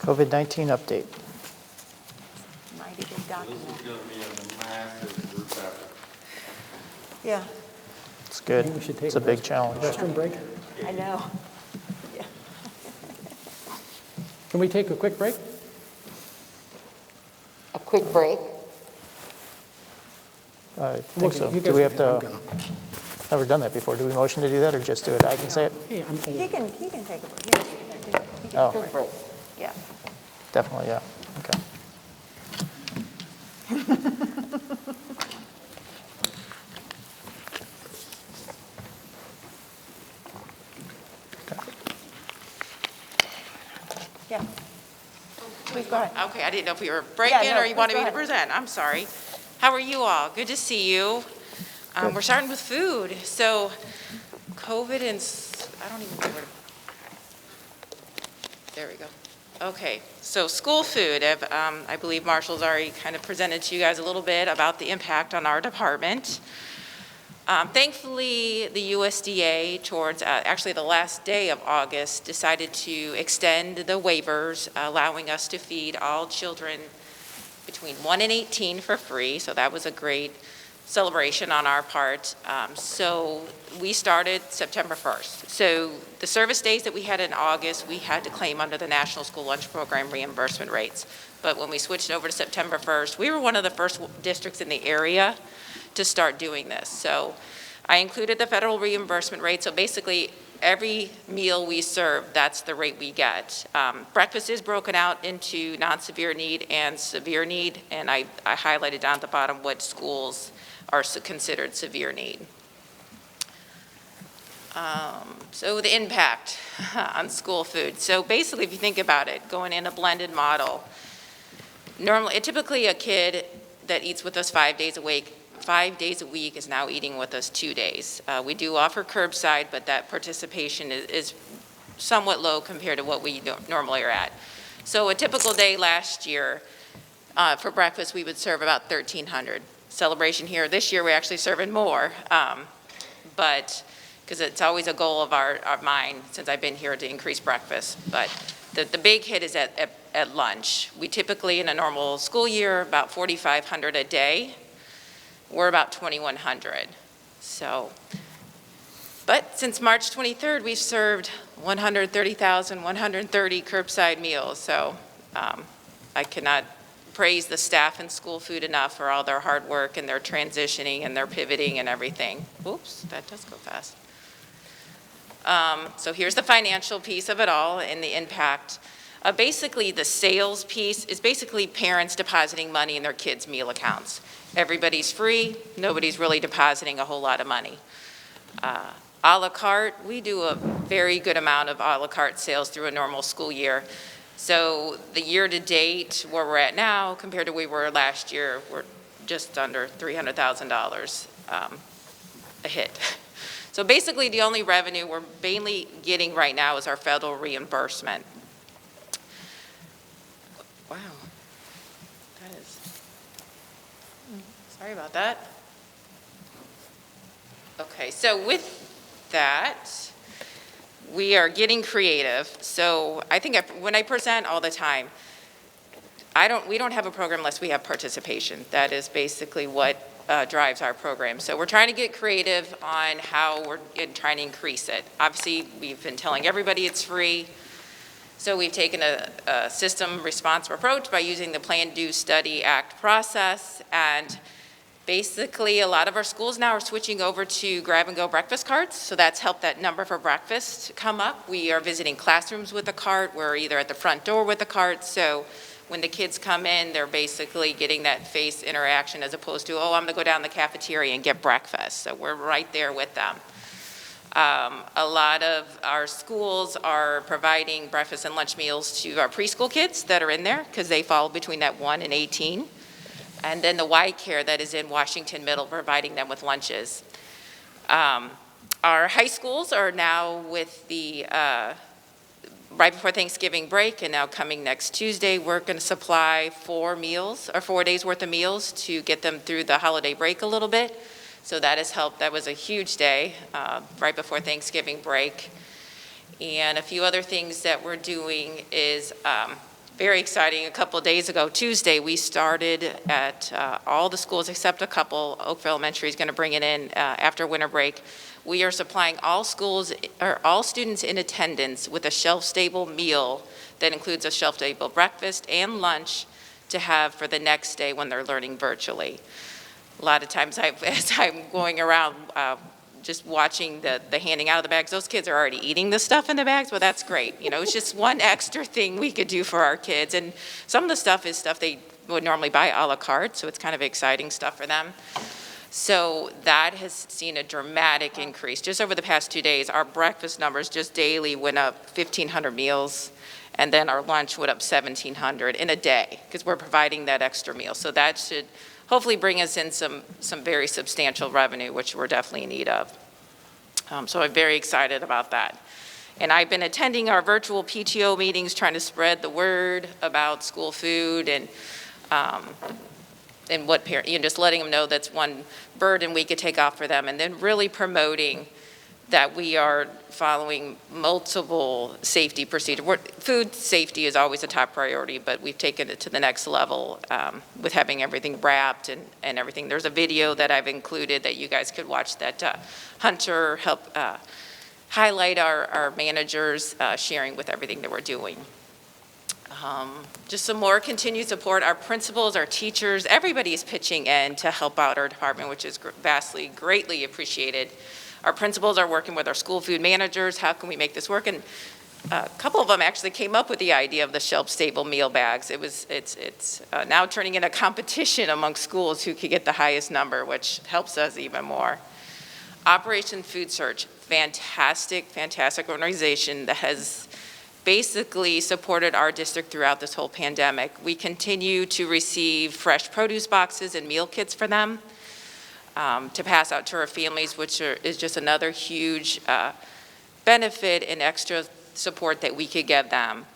COVID-19 update. Mighty good document. This is going to be a massive group effort. Yeah, It's good. Maybe we should take It's a big challenge. restroom break? I know. Yeah. Can we take a quick break? A quick break. I think so. You Do guys we have can- to, I'm gonna- never done that before. Do we motion to do that or just do it? I can say it? Hey, I'm He old. can take a break. Yes, he can. Oh, Quick break. Yeah. definitely, yeah. Okay. Yeah. Please go ahead. Okay, I didn't know if we were breaking Yeah, no, or you wanted please me go to present. I'm sorry. How are you all? Good to see you. We're starting with food. So COVID and, I don't even know where to, there we go. Okay, so school food. I believe Marshall's already kind of presented to you guys a little bit about the impact on our department. Thankfully, the USDA, towards actually the last day of August, decided to extend the waivers, allowing us to feed all children between 1 and 18 for free. So that was a great celebration on our part. So we started September 1st. So the service days that we had in August, we had to claim under the National School Lunch Program reimbursement rates. But when we switched over to September 1st, we were one of the first districts in the area to start doing this. So I included the federal reimbursement rate. So basically, every meal we serve, that's the rate we get. Breakfast is broken out into non-severe need and severe need, and I highlighted down at the bottom what schools are considered severe need. So the impact on school food. So basically, if you think about it, going in a blended model, typically a kid that eats with us 5 days a week is now eating with us 2 days. We do offer curbside, but that participation is somewhat low compared to what we normally are at. So a typical day last year, for breakfast, we would serve about 1,300. Celebration here this year, we're actually serving more, but because it's always a goal of mine since I've been here to increase breakfast. But the big hit is at lunch. We typically, in a normal school year, about 4,500 a day. We're about 2,100. So, but since March 23rd, we've served 130 curbside meals. So I cannot praise the staff in school food enough for all their hard work and their transitioning and their pivoting and everything. Oops, that does go fast. So here's the financial piece of it all and the impact. Basically, the sales piece is basically parents depositing money in their kids' meal accounts. Everybody's free. Nobody's really depositing a whole lot of money. A la carte, we do a very good amount of a la carte sales through a normal school year. So the year to date, where we're at now, compared to where we were last year, we're just under $300,000 a hit. So basically, the only revenue we're mainly getting right now is our federal reimbursement. Wow, that is, sorry about that. Okay, so with that, we are getting creative. So I think when I present all the time, we don't have a program unless we have participation. That is basically what drives our program. So we're trying to get creative on how we're trying to increase it. Obviously, we've been telling everybody it's free. So we've taken a system responsive approach by using the Plan, Do, Study, Act process. And basically, a lot of our schools now are switching over to grab-and-go breakfast carts. So that's helped that number for breakfast come up. We are visiting classrooms with a cart. We're either at the front door with a cart. So when the kids come in, they're basically getting that face interaction as opposed to, oh, I'm going to go down the cafeteria and get breakfast. So we're right there with them. A lot of our schools are providing breakfast and lunch meals to our preschool kids that are in there because they fall between that 1 and 18. And then the Y Care that is in Washington Middle providing them with lunches. Our high schools are now with the right before Thanksgiving break and now coming next Tuesday, we're going to supply 4 days worth of meals to get them through the holiday break a little bit. So that has helped. That was a huge day right before Thanksgiving break. And a few other things that we're doing is Very exciting. A couple of days ago, Tuesday, we started at all the schools except a couple. Oakville Elementary is going to bring it in after winter break. We are supplying all schools, or all students in attendance with a shelf-stable meal that includes a shelf-stable breakfast and lunch to have for the next day when they're learning virtually. A lot of times as I'm going around just watching the handing out of the bags, those kids are already eating the stuff in the bags, well, that's great. You know, it's just one extra thing we could do for our kids. And some of the stuff is stuff they would normally buy a la carte, so it's kind of exciting stuff for them. So that has seen a dramatic increase. Just over the past 2 days, our breakfast numbers just daily went up 1,500 meals, and then our lunch went up 1,700 in a day, because we're providing that extra meal. So that should hopefully bring us in some very substantial revenue, which we're definitely in need of. So I'm very excited about that. And I've been attending our virtual PTO meetings, trying to spread the word about school food and what parent, just letting them know that's one burden we could take off for them, and then really promoting that we are following multiple safety procedures. Food safety is always a top priority, but we've taken it to the next level with having everything wrapped and everything. There's a video that I've included that you guys could watch that Hunter helped highlight our managers sharing with everything that we're doing. Just some more continued support. Our principals, our teachers, everybody's pitching in to help out our department, which is vastly, greatly appreciated. Our principals are working with our school food managers. How can we make this work? And a couple of them actually came up with the idea of the shelf-stable meal bags. It's now turning into a competition among schools who can get the highest number, which helps us even more. Operation Food Search, fantastic organization that has basically supported our district throughout this whole pandemic. We continue to receive fresh produce boxes and meal kits for them to pass out to our families, which is just another huge benefit and extra support that we could give them.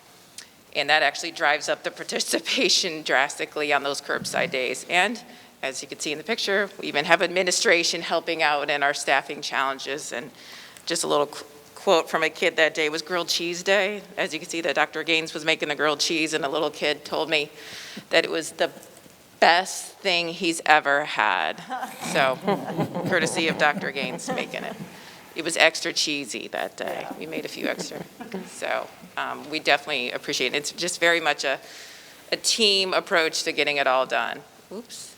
And that actually drives up the participation drastically on those curbside days. And as you can see in the picture, we even have administration helping out in our staffing challenges. And just a little quote from a kid that day was grilled cheese day. As you can see, that Dr. Gaines was making the grilled cheese, and a little kid told me that it was the best thing he's ever had. So, courtesy of Dr. Gaines making it. It was extra cheesy that day. We made a few extra. So, we definitely appreciate it. It's just very much a team approach to getting it all done. Oops.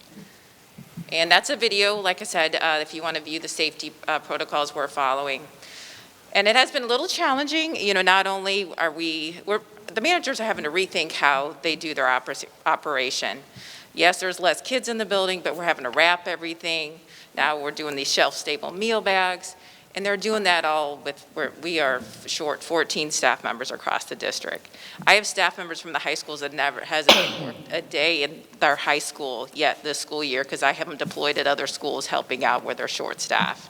And that's a video, like I said, if you want to view the safety protocols we're following. And it has been a little challenging. You know, not only are the managers are having to rethink how they do their operation. Yes, there's less kids in the building, but we're having to wrap everything. Now we're doing these shelf-stable meal bags, and they're doing that all we are short 14 staff members across the district. I have staff members from the high schools that hasn't worked a day in their high school yet this school year, because I have them deployed at other schools helping out where they're short-staffed.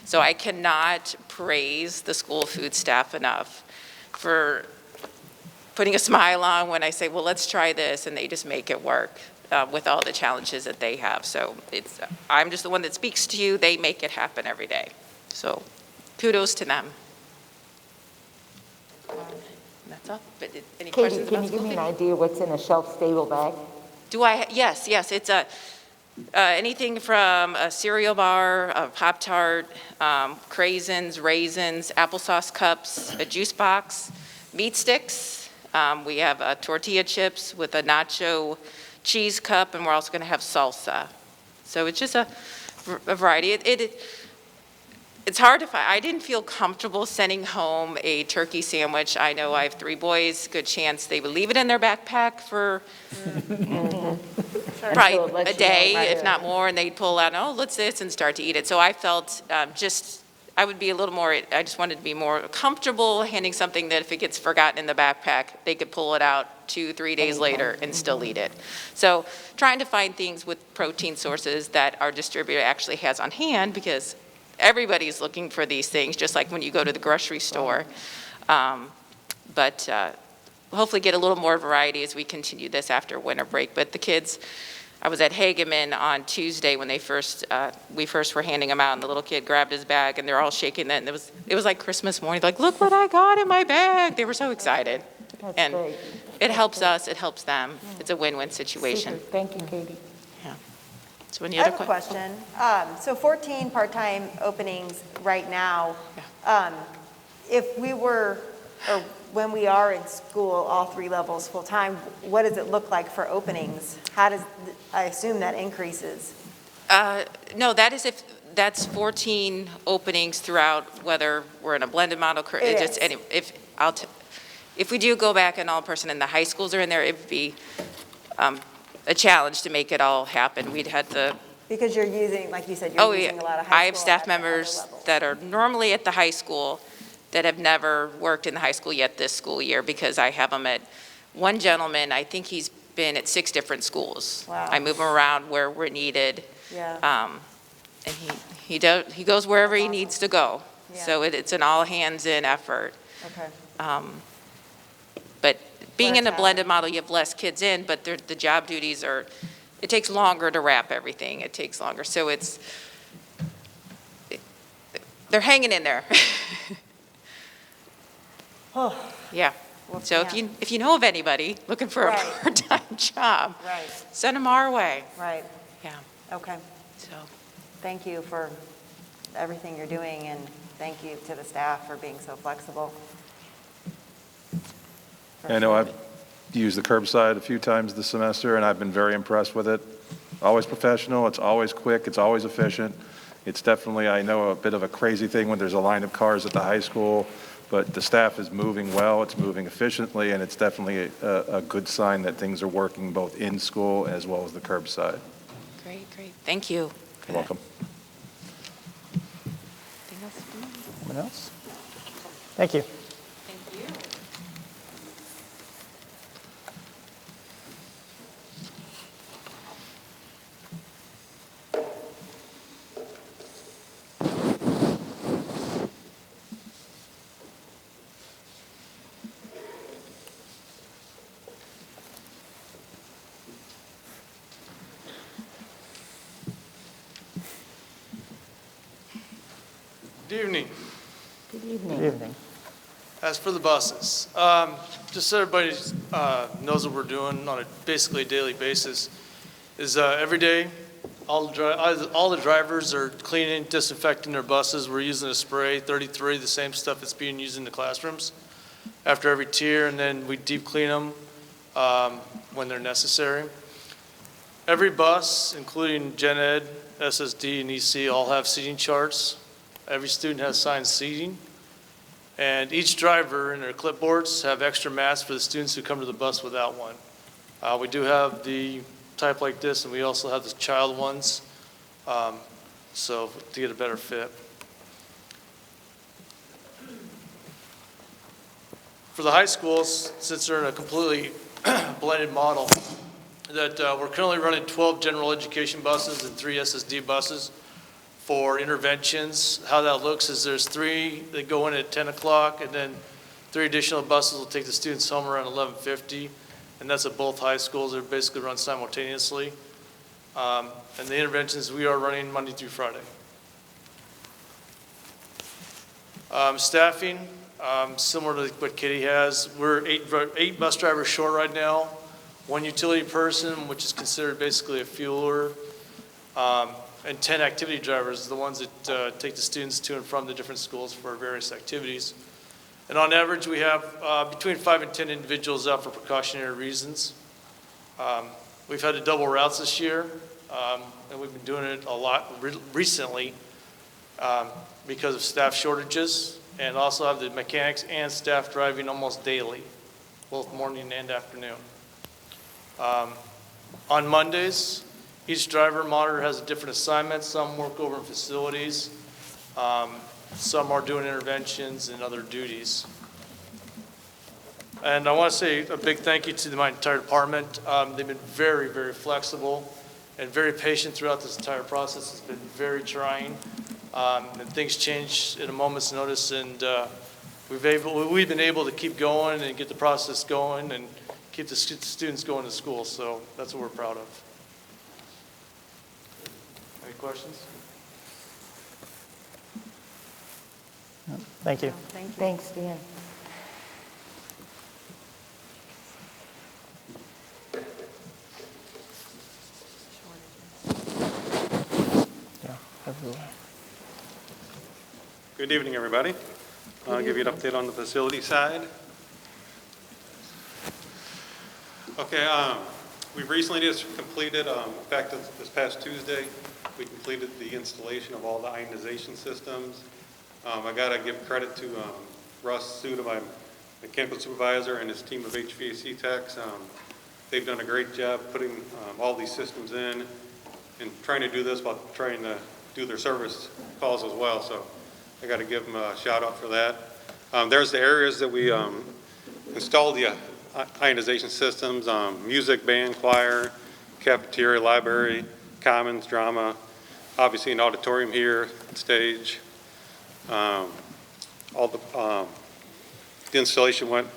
So I cannot praise the school food staff enough for putting a smile on when I say, well, let's try this, and they just make it work with all the challenges that they have. So I'm just the one that speaks to you. They make it happen every day. So kudos to them. That's all. But any questions Katie, about can you give me an school idea what's in a shelf-stable bag? food? Yes. It's anything from a cereal bar, a Pop-Tart, craisins, raisins, applesauce cups, a juice box, meat sticks. We have tortilla chips with a nacho cheese cup, and we're also going to have salsa. So it's just a variety. It's hard to find. I didn't feel comfortable sending home a turkey sandwich. I know I have 3 boys. Good chance they would leave it in their backpack for probably a day, if not more, and they'd pull out, oh, let's this, and start to eat it. So I felt I would be a little more, I just wanted to be more comfortable handing something that if it gets forgotten in the backpack, they could pull it out 2-3 days later and still eat it. So trying to find things with protein sources that our distributor actually has on hand, because everybody's looking for these things, just like when you go to the grocery store. But hopefully get a little more variety as we continue this after winter break. But the kids, I was at Hageman on Tuesday when we first were handing them out, and the little kid grabbed his bag, and they're all shaking that, and it was like Christmas morning, like, look what I got in my bag. They were so excited. That's and great. It helps us, it helps them. It's a win-win situation. Super. Thank you, Katie. Yeah. So any I other have a questions? question. So 14 part-time openings right now. If we were, or when we are in school, all 3 levels full-time, what does it look like for openings? How does, I assume that increases? No, that's 14 openings throughout, whether we're in a blended model. It Just is. if we do go back and all person in the high schools are in there, it would be a challenge to make it all happen. We'd have to. Because you're using, like you said, Oh, you're yeah. using a lot of high school. I have staff at the other members levels. that are normally at the high school that have never worked in the high school yet this school year because I have them at, one gentleman, I think he's been at 6 different schools. Wow. I move him around where we're needed. Yeah, And he goes wherever he needs to go. Yeah. So it's an all-hands-in effort. okay. But being in a Whereas blended model, you have less kids in, but the job duties are, it takes longer to wrap everything. It takes longer. So they're hanging in there. Oh, Yeah. well, So yeah. if you know of anybody looking for a Right. part-time job, Right, send them our way. right, Yeah. okay. So, Thank you for everything you're doing, and thank you to the staff for being so flexible. I know I've used the curbside a few times this semester, and I've been very impressed with it. Always professional, it's always quick, it's always efficient. It's definitely, I know, a bit of a crazy thing when there's a line of cars at the high school, but the staff is moving well, it's moving efficiently, and it's definitely a good sign that things are working both in school as well as the curbside. great. Thank you. for You're that. welcome. Anything else from you? Anyone else? Thank you. Thank you. Good evening. Good evening. Good evening. As for the buses, just so everybody knows what we're doing on a basically daily basis, is every day, all the drivers are cleaning, disinfecting their buses. We're using a spray, 33, the same stuff that's being used in the classrooms, after every tier, and then we deep clean them when they're necessary. Every bus, including Gen Ed, SSD, and EC, all have seating charts. Every student has assigned seating. And each driver in their clipboards have extra masks for the students who come to the bus without one. We do have the type like this, and we also have the child ones, so to get a better fit. For the high schools, since they're in a completely blended model, that we're currently running 12 general education buses and 3 SSD buses for interventions. How that looks is there's 3 that go in at 10 o'clock, and then 3 additional buses will take the students home around 11:50, and that's at both high schools. They're basically run simultaneously. And the interventions we are running Monday through Friday. Staffing, similar to what Kitty has, we're 8 bus drivers short right now, 1 utility person, which is considered basically a fueler, and 10 activity drivers, the ones that take the students to and from the different schools for various activities. And on average, we have between 5 and 10 individuals out for precautionary reasons. We've had to double routes this year, and we've been doing it a lot recently because of staff shortages, and also have the mechanics and staff driving almost daily, both morning and afternoon. On Mondays, each driver monitor has a different assignment. Some work over in facilities. Some are doing interventions and other duties. And I want to say a big thank you to my entire department. They've been very, very flexible and very patient throughout this entire process. It's been very trying. And things change at a moment's notice, and we've been able to keep going and get the process going and keep the students going to school. So that's what we're proud of. Any questions? Thank you. Thank you. Thanks, Dan. Good evening, everybody. I'll give you an update on the facility side. Okay, we recently just completed, in fact, this past Tuesday, we completed the installation of all the ionization systems. I got to give credit to Russ Suda, my mechanical supervisor, and his team of HVAC techs. They've done a great job putting all these systems in and trying to do this while trying to do their service calls as well. So I got to give them a shout out for that. There's the areas that we installed the ionization systems, music, band, choir, cafeteria, library, commons, drama, obviously an auditorium here, stage. All the installation went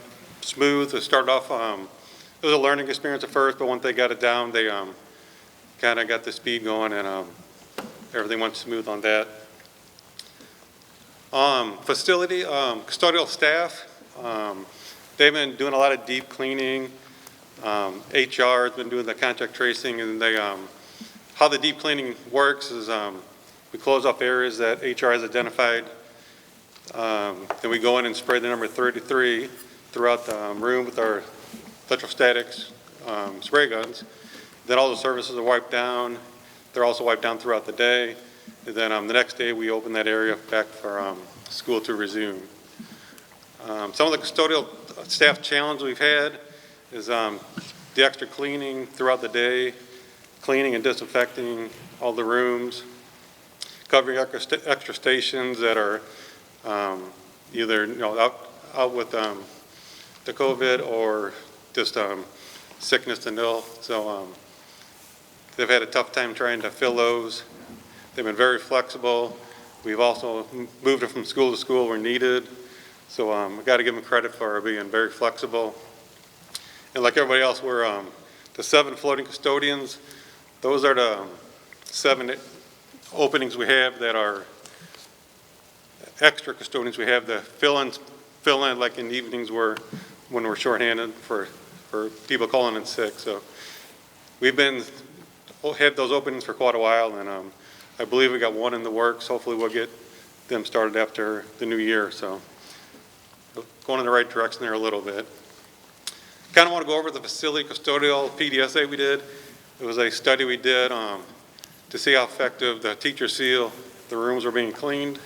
smooth. It started off, it was a learning experience at first, but once they got it down, they kind of got the speed going, and everything went smooth on that. Facility, custodial staff, they've been doing a lot of deep cleaning. HR has been doing the contact tracing, and they, how the deep cleaning works is we close off areas that HR has identified. Then we go in and spray the number 33 throughout the room with our electrostatics spray guns. Then all the surfaces are wiped down. They're also wiped down throughout the day. And then the next day we open that area back for school to resume. Some of the custodial staff challenge we've had is the extra cleaning throughout the day, cleaning and disinfecting all the rooms, covering extra stations that are either out with the COVID or just sickness and ill. So they've had a tough time trying to fill those. They've been very flexible. We've also moved it from school to school where needed. So we got to give them credit for being very flexible. And like everybody else, we're the 7 floating custodians. Those are the 7 openings we have that are extra custodians. We have the fill in like in the evenings when we're shorthanded for people calling in sick. So we've had those openings for quite a while, and I believe we got 1 in the works. Hopefully we'll get them started after the new year. So going in the right direction there a little bit. Kind of want to go over the facility custodial PDSA we did. It was a study we did to see how effective the teacher seal, the rooms were being cleaned.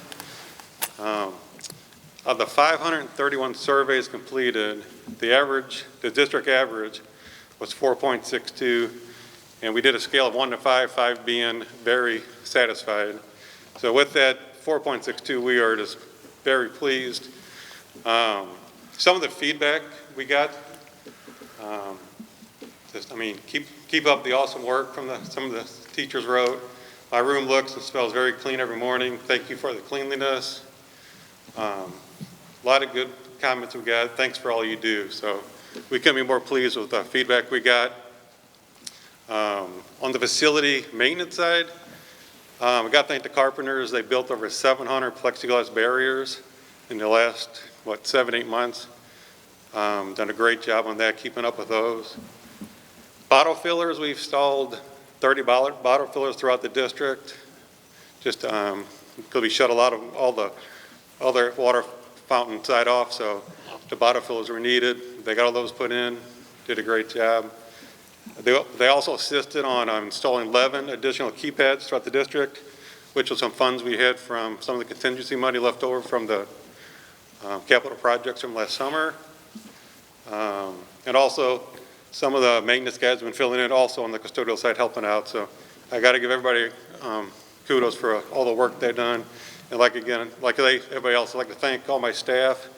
Of the 531 surveys completed, the district average was 4.62, and we did a scale of 1 to 5, 5 being very satisfied. So with that 4.62, we are just very pleased. Some of the feedback we got, keep up the awesome work from some of the teachers wrote. My room looks and smells very clean every morning. Thank you for the cleanliness. A lot of good comments we got. Thanks for all you do. So we couldn't be more pleased with the feedback we got. On the facility maintenance side, we got to thank the carpenters. They built over 700 plexiglass barriers in the last, 7-8 months. Done a great job on that, keeping up with those. Bottle fillers, we've installed 30 bottle fillers throughout the district. Just because we shut a lot of all their water fountain side off, so the bottle fillers were needed. They got all those put in, did a great job. They also assisted on installing 11 additional keypads throughout the district, which was some funds we had from some of the contingency money left over from the capital projects from last summer. And also some of the maintenance guys have been filling in also on the custodial side helping out. So I got to give everybody kudos for all the work they've done. And like everybody else, I'd like to thank all my staff,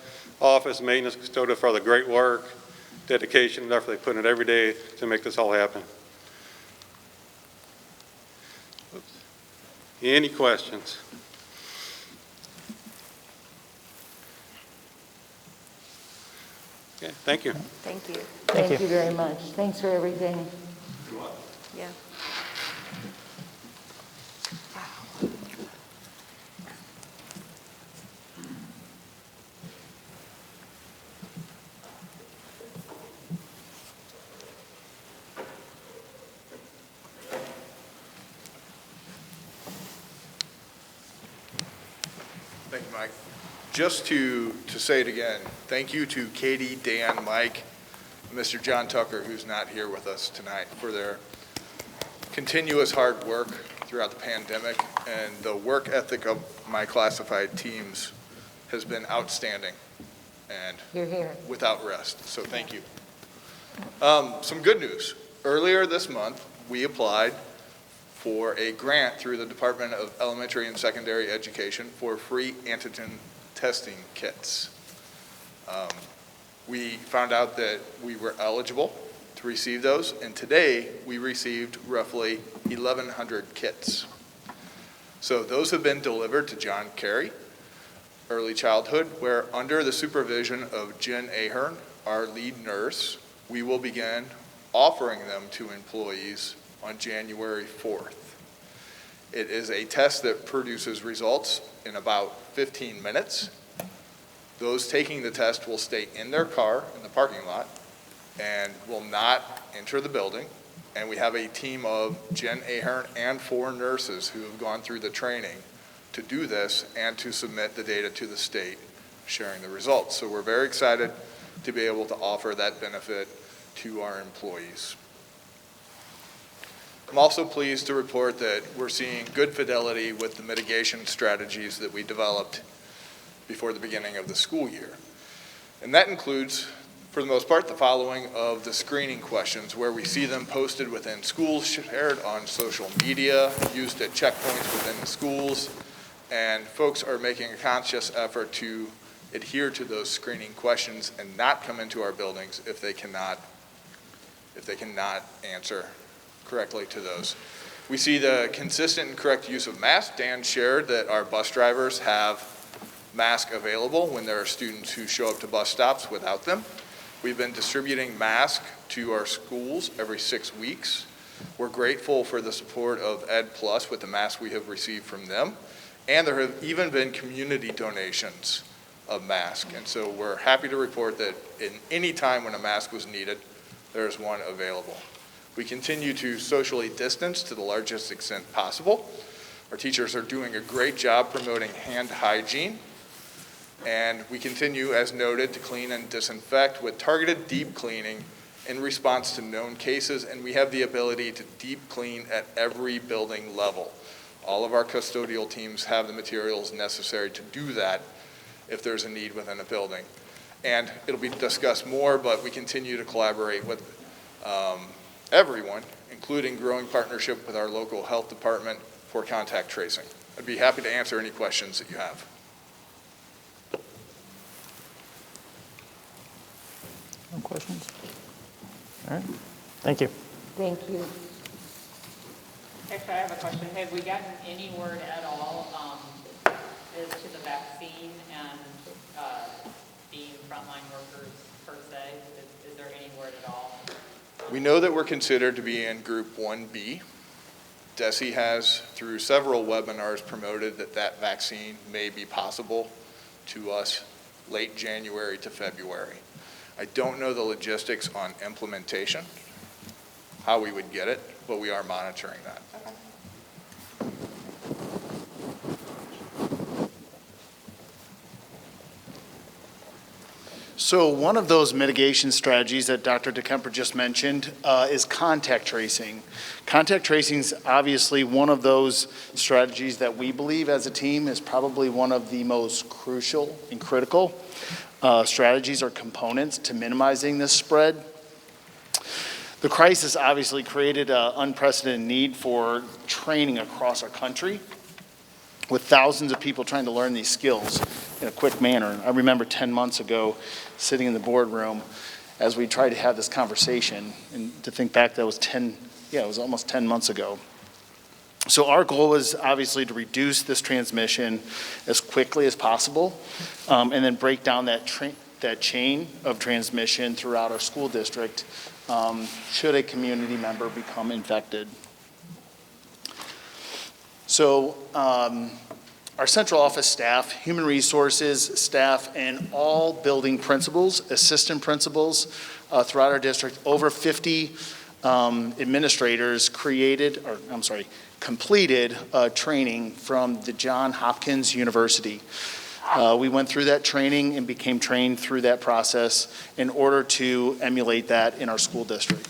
office, maintenance, custodial for all the great work, dedication, and effort they put in every day to make this all happen. Oops. Any questions? Okay, thank you. Thank you. Thank you very much. Thanks for everything. Yeah. Mike. Just to say it again, thank you to Katie, Dan, Mike, and Mr. John Tucker, who's not here with us tonight, for their continuous hard work throughout the pandemic, and the work ethic of my classified teams has been outstanding and You're here. without rest, so thank you. Some good news. Earlier this month, we applied for a grant through the Department of Elementary and Secondary Education for free antigen testing kits. We found out that we were eligible to receive those, and today we received roughly 1,100 kits. So those have been delivered to John Carey Early Childhood, where under the supervision of Jen Ahern, our lead nurse, we will begin offering them to employees on January 4th. It is a test that produces results in about 15 minutes. Those taking the test will stay in their car in the parking lot and will not enter the building. And we have a team of Jen Ahern and 4 nurses who have gone through the training to do this and to submit the data to the state, sharing the results. So we're very excited to be able to offer that benefit to our employees. I'm also pleased to report that we're seeing good fidelity with the mitigation strategies that we developed before the beginning of the school year. And that includes, for the most part, the following of the screening questions, where we see them posted within schools, shared on social media, used at checkpoints within the schools, and folks are making a conscious effort to adhere to those screening questions and not come into our buildings if they cannot answer correctly to those. We see the consistent and correct use of masks. Dan shared that our bus drivers have masks available when there are students who show up to bus stops without them. We've been distributing masks to our schools every 6 weeks. We're grateful for the support of Ed Plus with the masks we have received from them. And there have even been community donations of masks. And so we're happy to report that in any time when a mask was needed, there's one available. We continue to socially distance to the largest extent possible. Our teachers are doing a great job promoting hand hygiene. And we continue, as noted, to clean and disinfect with targeted deep cleaning in response to known cases. And we have the ability to deep clean at every building level. All of our custodial teams have the materials necessary to do that if there's a need within a building. And it'll be discussed more, but we continue to collaborate with everyone, including growing partnership with our local health department for contact tracing. I'd be happy to answer any questions that you have. No questions? All right, thank you. Thank you. Actually, I have a question. Have we gotten any word at all as to the vaccine and being frontline workers per se? Is there any word at all? We know that we're considered to be in Group 1B. DESE has, through several webinars, promoted that that vaccine may be possible to us late January to February. I don't know the logistics on implementation, how we would get it, but we are monitoring that. So one of those mitigation strategies that Dr. DeKemper just mentioned is contact tracing. Contact tracing is obviously one of those strategies that we believe as a team is probably one of the most crucial and critical strategies or components to minimizing this spread. The crisis obviously created an unprecedented need for training across our country, with thousands of people trying to learn these skills in a quick manner. I remember 10 months ago sitting in the boardroom as we tried to have this conversation, and to think back, that was it was almost 10 months ago. So our goal was obviously to reduce this transmission as quickly as possible, and then break down that chain of transmission throughout our school district should a community member become infected. So our central office staff, human resources staff, and all building principals, assistant principals throughout our district, over 50 administrators completed training from the Johns Hopkins University. We went through that training and became trained through that process in order to emulate that in our school district.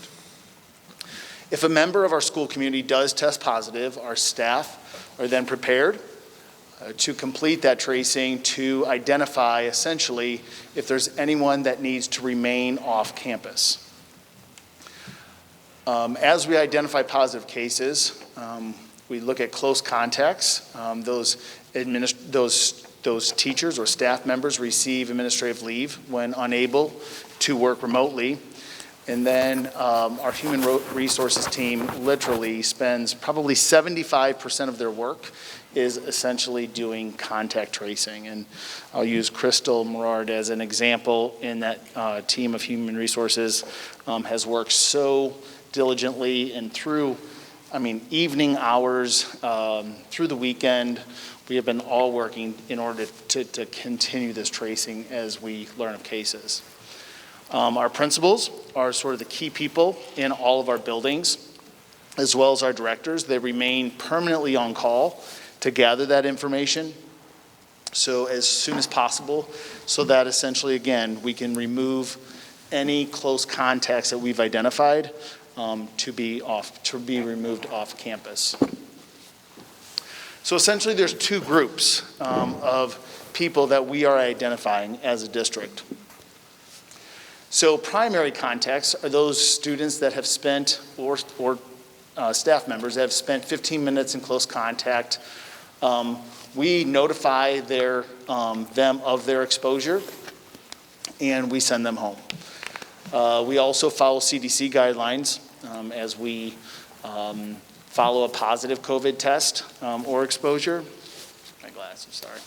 If a member of our school community does test positive, our staff are then prepared to complete that tracing to identify essentially if there's anyone that needs to remain off campus. As we identify positive cases, we look at close contacts. Those teachers or staff members receive administrative leave when unable to work remotely. And then our human resources team literally spends probably 75% of their work is essentially doing contact tracing. And I'll use Crystal Morard as an example in that team of human resources has worked so diligently and through, evening hours, through the weekend. We have been all working in order to continue this tracing as we learn of cases. Our principals are sort of the key people in all of our buildings, as well as our directors. They remain permanently on call to gather that information, so as soon as possible, so that essentially, again, we can remove any close contacts that we've identified to be removed off campus. So essentially, there's two groups of people that we are identifying as a district. So primary contacts are those students that have spent, or staff members that have spent 15 minutes in close contact. We notify them of their exposure, and we send them home. We also follow CDC guidelines as we follow a positive COVID test or exposure. My glasses, sorry.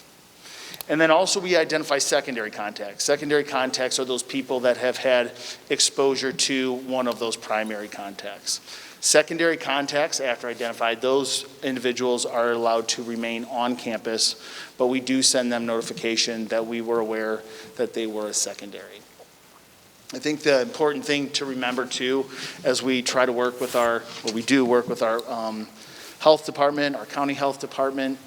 And then also we identify secondary contacts. Secondary contacts are those people that have had exposure to one of those primary contacts. Secondary contacts, after identified, those individuals are allowed to remain on campus, but we do send them notification that we were aware that they were a secondary. I think the important thing to remember too, as we try to work with our health department, our county health department,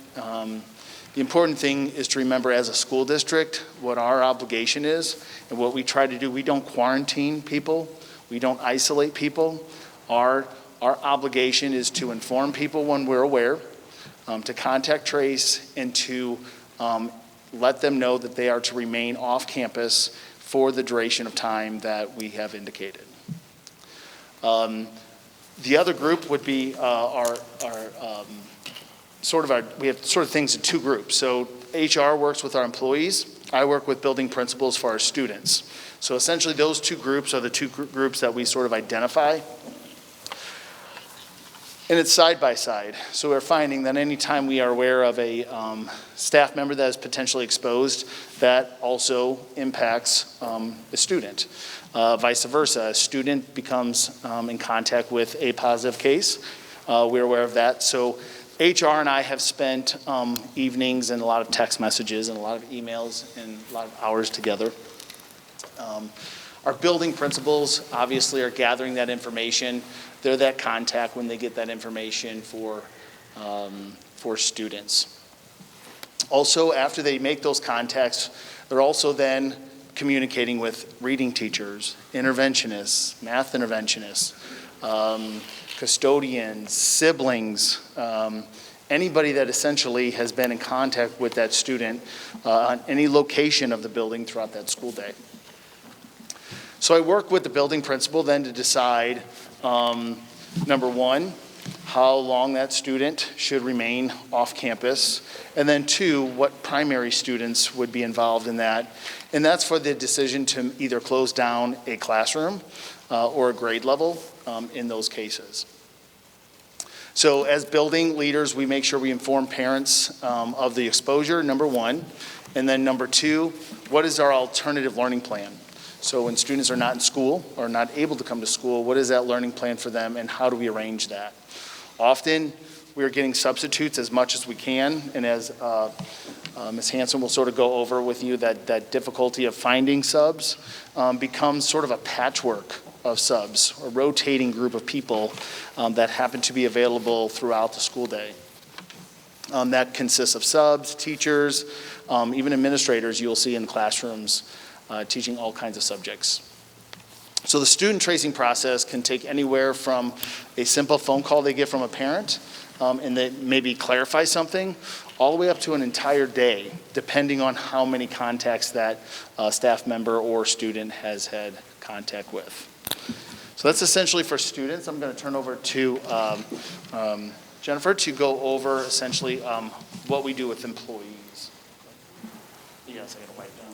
the important thing is to remember as a school district what our obligation is and what we try to do. We don't quarantine people. We don't isolate people. Our obligation is to inform people when we're aware, to contact trace, and to let them know that they are to remain off campus for the duration of time that we have indicated. The other group would be we have sort of things in two groups. So HR works with our employees. I work with building principals for our students. So essentially those two groups are the two groups that we sort of identify. And it's side by side. So we're finding that anytime we are aware of a staff member that is potentially exposed, that also impacts a student. Vice versa, a student becomes in contact with a positive case. We're aware of that. So HR and I have spent evenings and a lot of text messages and a lot of emails and a lot of hours together. Our building principals obviously are gathering that information. They're that contact when they get that information for students. Also, after they make those contacts, they're also then communicating with reading teachers, interventionists, math interventionists, custodians, siblings, anybody that essentially has been in contact with that student on any location of the building throughout that school day. So I work with the building principal then to decide, number one, how long that student should remain off campus, and then two, what primary students would be involved in that. And that's for the decision to either close down a classroom or a grade level in those cases. So as building leaders, we make sure we inform parents of the exposure, number one, and then number two, what is our alternative learning plan? So when students are not in school or not able to come to school, what is that learning plan for them and how do we arrange that? Often we are getting substitutes as much as we can, and as Ms. Hanson will sort of go over with you, that difficulty of finding subs becomes sort of a patchwork of subs, a rotating group of people that happen to be available throughout the school day. That consists of subs, teachers, even administrators you'll see in classrooms teaching all kinds of subjects. So the student tracing process can take anywhere from a simple phone call they get from a parent and they maybe clarify something, all the way up to an entire day, depending on how many contacts that staff member or student has had contact with. So that's essentially for students. I'm going to turn over to Jennifer to go over essentially what we do with employees. Yes, I got to wipe down.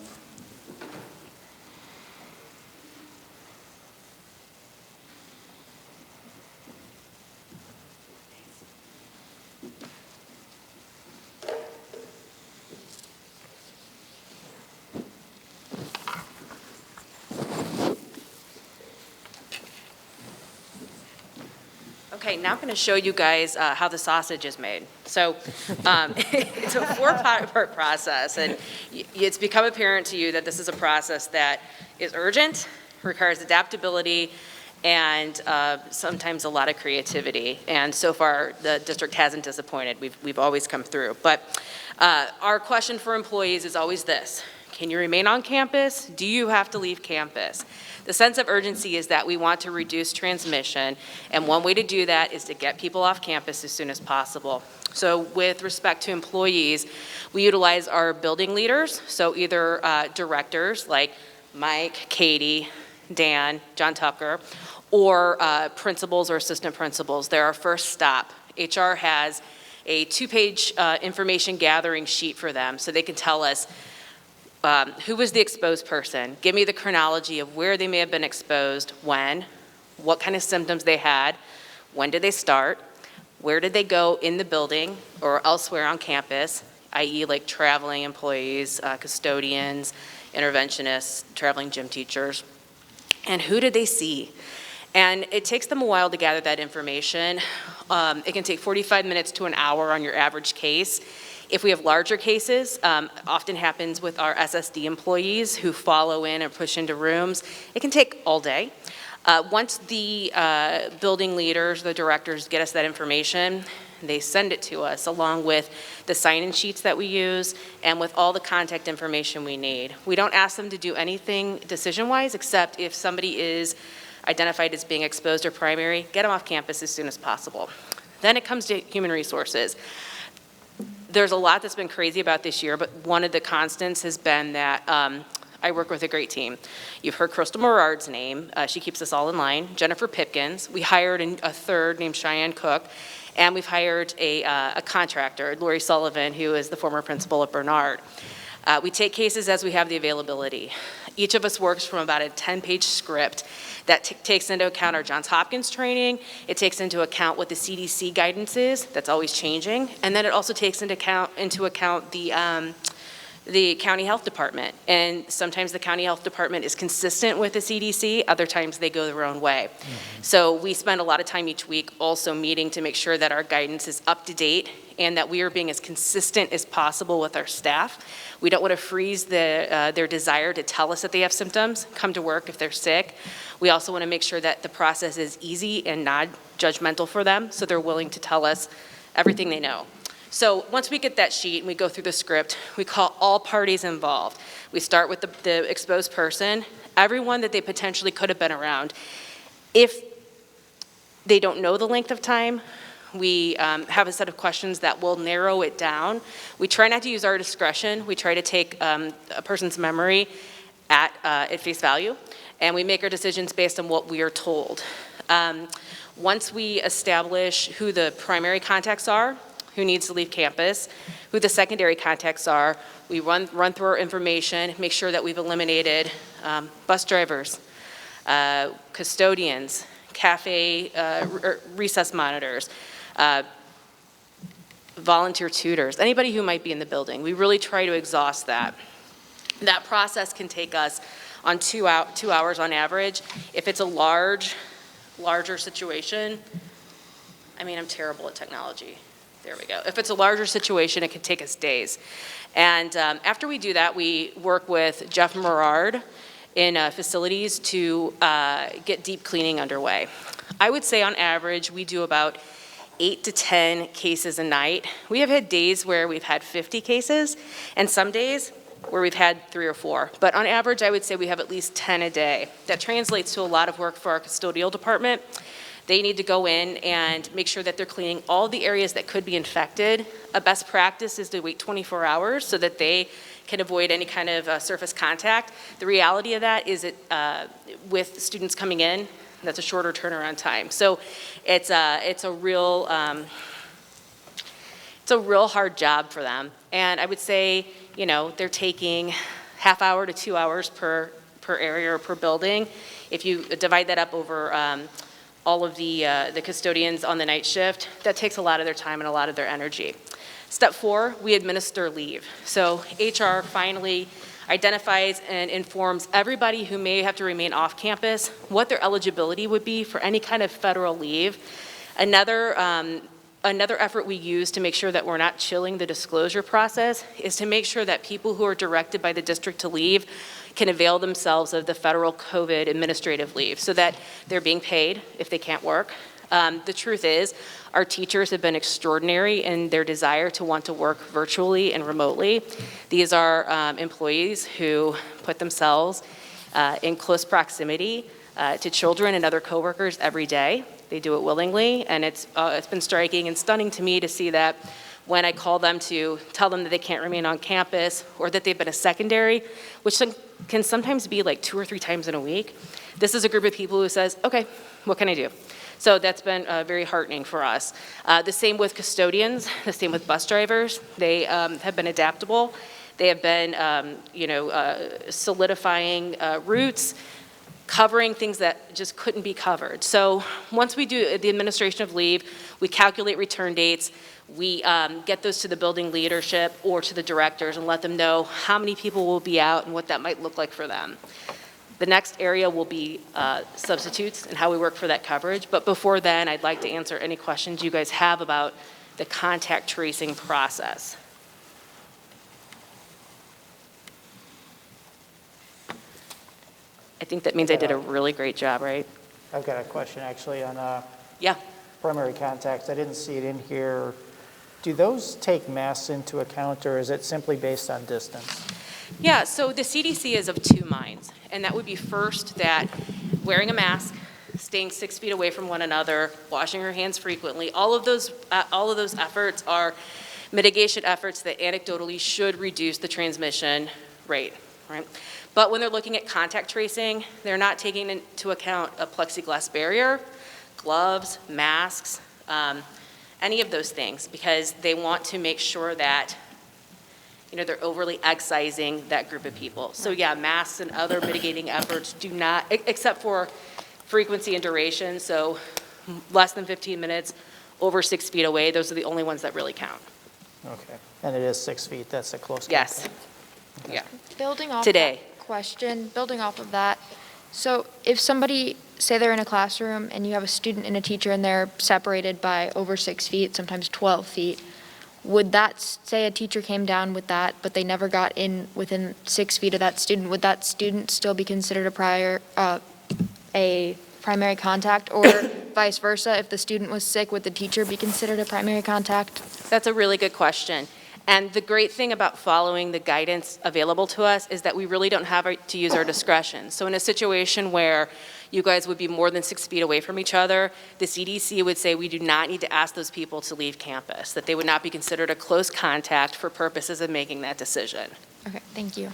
Okay, now I'm going to show you guys how the sausage is made. So it's a four-part process, and it's become apparent to you that this is a process that is urgent, requires adaptability, and sometimes a lot of creativity. And so far, the district hasn't disappointed. We've always come through. But our question for employees is always this: can you remain on campus? Do you have to leave campus? The sense of urgency is that we want to reduce transmission, and one way to do that is to get people off campus as soon as possible. So with respect to employees, we utilize our building leaders, so either directors like Mike, Katie, Dan, John Tucker, or principals or assistant principals. They're our first stop. HR has a 2-page information gathering sheet for them, so they can tell us who was the exposed person, give me the chronology of where they may have been exposed, when, what kind of symptoms they had, when did they start, where did they go in the building or elsewhere on campus, i.e. like traveling employees, custodians, interventionists, traveling gym teachers, and who did they see? And it takes them a while to gather that information. It can take 45 minutes to an hour on your average case. If we have larger cases, often happens with our SSD employees who follow in and push into rooms, it can take all day. Once the building leaders, the directors get us that information, they send it to us along with the sign-in sheets that we use and with all the contact information we need. We don't ask them to do anything decision-wise except if somebody is identified as being exposed or primary, get them off campus as soon as possible. Then it comes to human resources. There's a lot that's been crazy about this year, but one of the constants has been that I work with a great team. You've heard Crystal Morard's name. She keeps us all in line. Jennifer Pipkins. We hired a third named Cheyenne Cook, and we've hired a contractor, Lori Sullivan, who is the former principal at Bernard. We take cases as we have the availability. Each of us works from about a 10-page script that takes into account our Johns Hopkins training. It takes into account what the CDC guidance is. That's always changing. And then it also takes into account the county health department. And sometimes the county health department is consistent with the CDC. Other times they go their own way. So we spend a lot of time each week also meeting to make sure that our guidance is up to date and that we are being as consistent as possible with our staff. We don't want to freeze their desire to tell us that they have symptoms, come to work if they're sick. We also want to make sure that the process is easy and not judgmental for them, so they're willing to tell us everything they know. So once we get that sheet and we go through the script, we call all parties involved. We start with the exposed person, everyone that they potentially could have been around. If they don't know the length of time, we have a set of questions that will narrow it down. We try not to use our discretion. We try to take a person's memory at face value, and we make our decisions based on what we are told. Once we establish who the primary contacts are, who needs to leave campus, who the secondary contacts are, we run through our information, make sure that we've eliminated bus drivers, custodians, cafe recess monitors, volunteer tutors, anybody who might be in the building. We really try to exhaust that. That process can take us on 2 hours on average. If it's a larger situation, I mean, I'm terrible at technology. There we go. If it's a larger situation, it could take us days. And after we do that, we work with Jeff Morard in facilities to get deep cleaning underway. I would say on average, we do about 8 to 10 cases a night. We have had days where we've had 50 cases, and some days where we've had 3 or 4. But on average, I would say we have at least 10 a day. That translates to a lot of work for our custodial department. They need to go in and make sure that they're cleaning all the areas that could be infected. A best practice is to wait 24 hours so that they can avoid any kind of surface contact. The reality of that is that with students coming in, that's a shorter turnaround time. So it's a real hard job for them. And I would say, you know, they're taking half hour to 2 hours per area or per building. If you divide that up over all of the custodians on the night shift, that takes a lot of their time and a lot of their energy. Step 4, we administer leave. So HR finally identifies and informs everybody who may have to remain off campus what their eligibility would be for any kind of federal leave. Another effort we use to make sure that we're not chilling the disclosure process is to make sure that people who are directed by the district to leave can avail themselves of the federal COVID administrative leave so that they're being paid if they can't work. The truth is, our teachers have been extraordinary in their desire to want to work virtually and remotely. These are employees who put themselves in close proximity to children and other coworkers every day. They do it willingly, and it's been striking and stunning to me to see that when I call them to tell them that they can't remain on campus or that they've been a secondary, which can sometimes be like 2 or 3 times in a week. This is a group of people who says, okay, what can I do? So that's been very heartening for us. The same with custodians, the same with bus drivers. They have been adaptable. They have been, solidifying routes, covering things that just couldn't be covered. So once we do the administration of leave, we calculate return dates, we get those to the building leadership or to the directors and let them know how many people will be out and what that might look like for them. The next area will be substitutes and how we work for that coverage. But before then, I'd like to answer any questions you guys have about the contact tracing process. I think that means I did a really great job, right? I've got a question actually on Yeah. primary contacts. I didn't see it in here. Do those take masks into account, or is it simply based on distance? Yeah, so the CDC is of 2 minds, and that would be first that wearing a mask, staying 6 feet away from one another, washing your hands frequently, all of those efforts are mitigation efforts that anecdotally should reduce the transmission rate, right? But when they're looking at contact tracing, they're not taking into account a plexiglass barrier, gloves, masks, any of those things, because they want to make sure that they're overly excising that group of people. So yeah, masks and other mitigating efforts do not, except for frequency and duration, so less than 15 minutes, over 6 feet away, those are the only ones that really count. Okay, and it is 6 feet, that's a close Yes. contact. Yeah. Building off Today. that question, building off of that, so if somebody, say they're in a classroom and you have a student and a teacher and they're separated by over 6 feet, sometimes 12 feet, would that, say a teacher came down with that, but they never got in within 6 feet of that student, would that student still be considered a primary contact? Or vice versa, if the student was sick, would the teacher be considered a primary contact? That's a really good question. And the great thing about following the guidance available to us is that we really don't have to use our discretion. So in a situation where you guys would be more than 6 feet away from each other, the CDC would say we do not need to ask those people to leave campus, that they would not be considered a close contact for purposes of making that decision. Okay, thank you.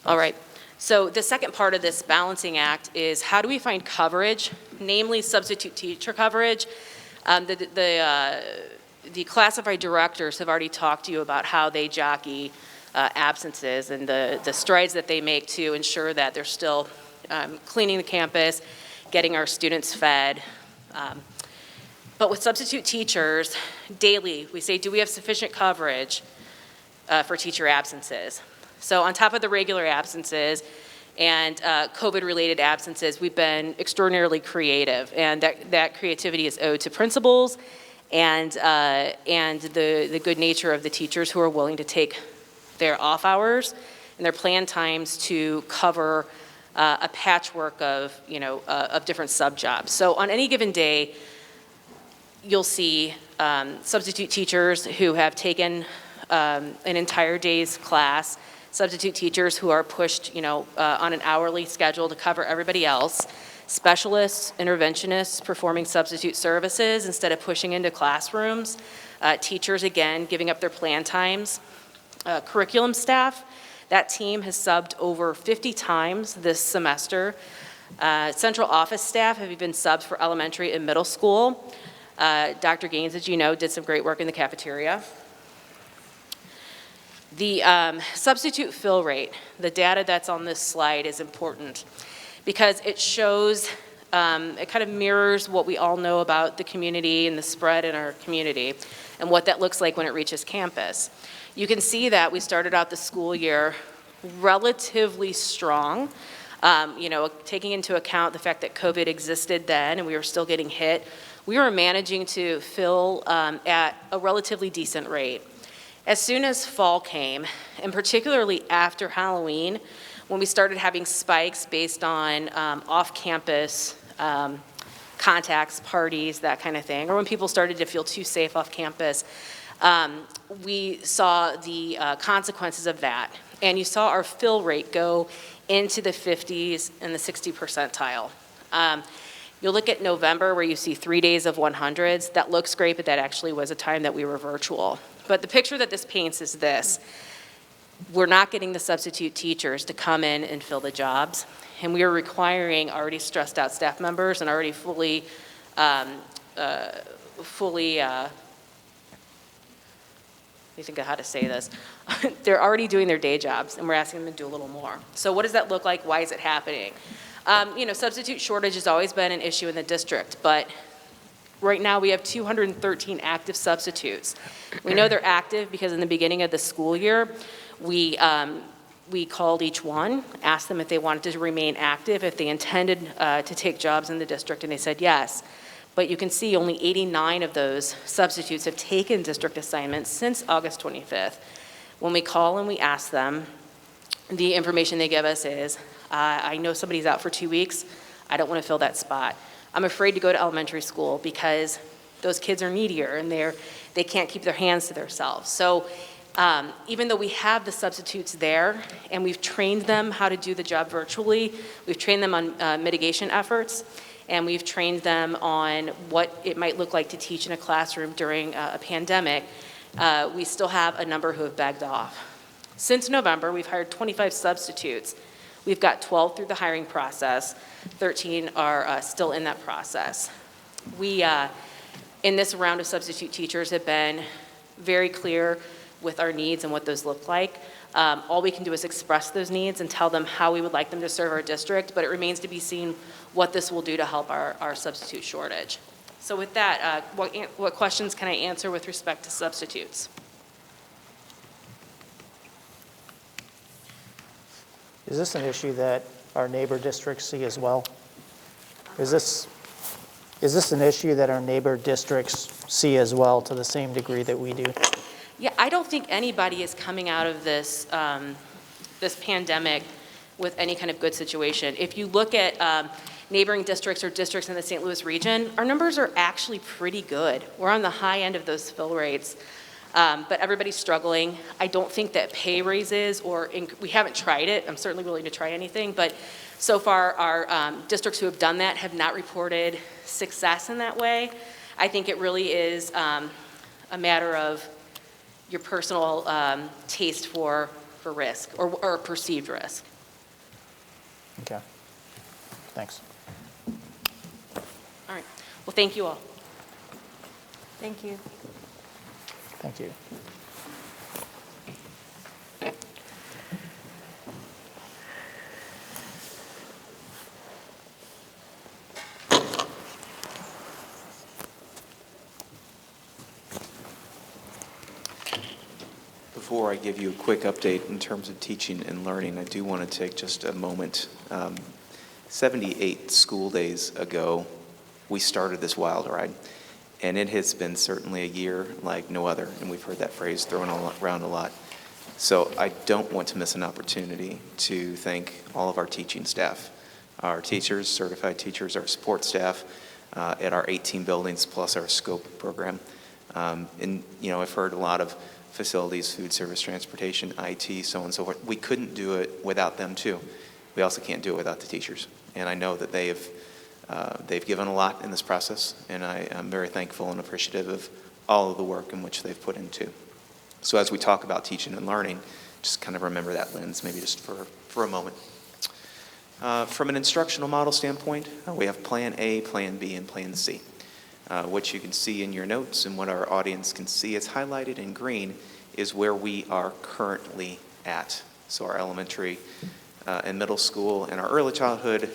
All right. So the second part of this balancing act is how do we find coverage, namely substitute teacher coverage. The classified directors have already talked to you about how they jockey absences and the strides that they make to ensure that they're still cleaning the campus, getting our students fed. But with substitute teachers, daily, we say, do we have sufficient coverage for teacher absences? So on top of the regular absences and COVID-related absences, we've been extraordinarily creative, and that creativity is owed to principals and the good nature of the teachers who are willing to take their off hours and their planned times to cover a patchwork of, of different sub-jobs. So on any given day, you'll see substitute teachers who have taken an entire day's class, substitute teachers who are pushed, on an hourly schedule to cover everybody else, specialists, interventionists performing substitute services instead of pushing into classrooms, teachers, again, giving up their plan times, curriculum staff. That team has subbed over 50 times this semester. Central office staff have even subbed for elementary and middle school. Dr. Gaines, as you know, did some great work in the cafeteria. The substitute fill rate, the data that's on this slide is important because it shows, it kind of mirrors what we all know about the community and the spread in our community and what that looks like when it reaches campus. You can see that we started out the school year relatively strong, taking into account the fact that COVID existed then and we were still getting hit. We were managing to fill at a relatively decent rate. As soon as fall came, and particularly after Halloween, when we started having spikes based on off-campus contacts, parties, that kind of thing, or when people started to feel too safe off campus, we saw the consequences of that. And you saw our fill rate go into the 50s and the 60 percentile. You'll look at November where you see 3 days of 100s. That looks great, but that actually was a time that we were virtual. But the picture that this paints is this. We're not getting the substitute teachers to come in and fill the jobs. And we are requiring already stressed out staff members and already fully let me think of how to say this. They're already doing their day jobs, and we're asking them to do a little more. So what does that look like? Why is it happening? Substitute shortage has always been an issue in the district, but right now we have 213 active substitutes. We know they're active because in the beginning of the school year, we called each one, asked them if they wanted to remain active, if they intended to take jobs in the district, and they said yes. But you can see only 89 of those substitutes have taken district assignments since August 25th. When we call and we ask them, the information they give us is, I know somebody's out for 2 weeks, I don't want to fill that spot. I'm afraid to go to elementary school because those kids are needier and they can't keep their hands to themselves. So even though we have the substitutes there and we've trained them how to do the job virtually, we've trained them on mitigation efforts, and we've trained them on what it might look like to teach in a classroom during a pandemic, we still have a number who have begged off. Since November, we've hired 25 substitutes. We've got 12 through the hiring process. 13 are still in that process. We, in this round of substitute teachers, have been very clear with our needs and what those look like. All we can do is express those needs and tell them how we would like them to serve our district, but it remains to be seen what this will do to help our substitute shortage. So with that, what questions can I answer with respect to substitutes? Is this an issue that our neighbor districts see as well? Is this an issue that our neighbor districts see as well to the same degree that we do? Yeah, I don't think anybody is coming out of this, this pandemic with any kind of good situation. If you look at neighboring districts or districts in the St. Louis region, our numbers are actually pretty good. We're on the high end of those fill rates, but everybody's struggling. I don't think that pay raises we haven't tried it. I'm certainly willing to try anything, but so far our districts who have done that have not reported success in that way. I think it really is a matter of your personal taste for risk or perceived risk. Okay, thanks. All right, well, thank you all. Thank you. Thank you. Before I give you a quick update in terms of teaching and learning, I do want to take just a moment. 78 school days ago, we started this wild ride, and it has been certainly a year like no other, and we've heard that phrase thrown around a lot. So I don't want to miss an opportunity to thank all of our teaching staff, our teachers, certified teachers, our support staff at our 18 buildings plus our SCOPE program. And, I've heard a lot of facilities, food service, transportation, IT, so on and so forth. We couldn't do it without them too. We also can't do it without the teachers. And I know that they've given a lot in this process, and I am very thankful and appreciative of all of the work in which they've put into. So as we talk about teaching and learning, just kind of remember that lens, maybe just for a moment. From an instructional model standpoint, we have Plan A, Plan B, and Plan C. What you can see in your notes and what our audience can see is highlighted in green is where we are currently at. So our elementary and middle school and our early childhood,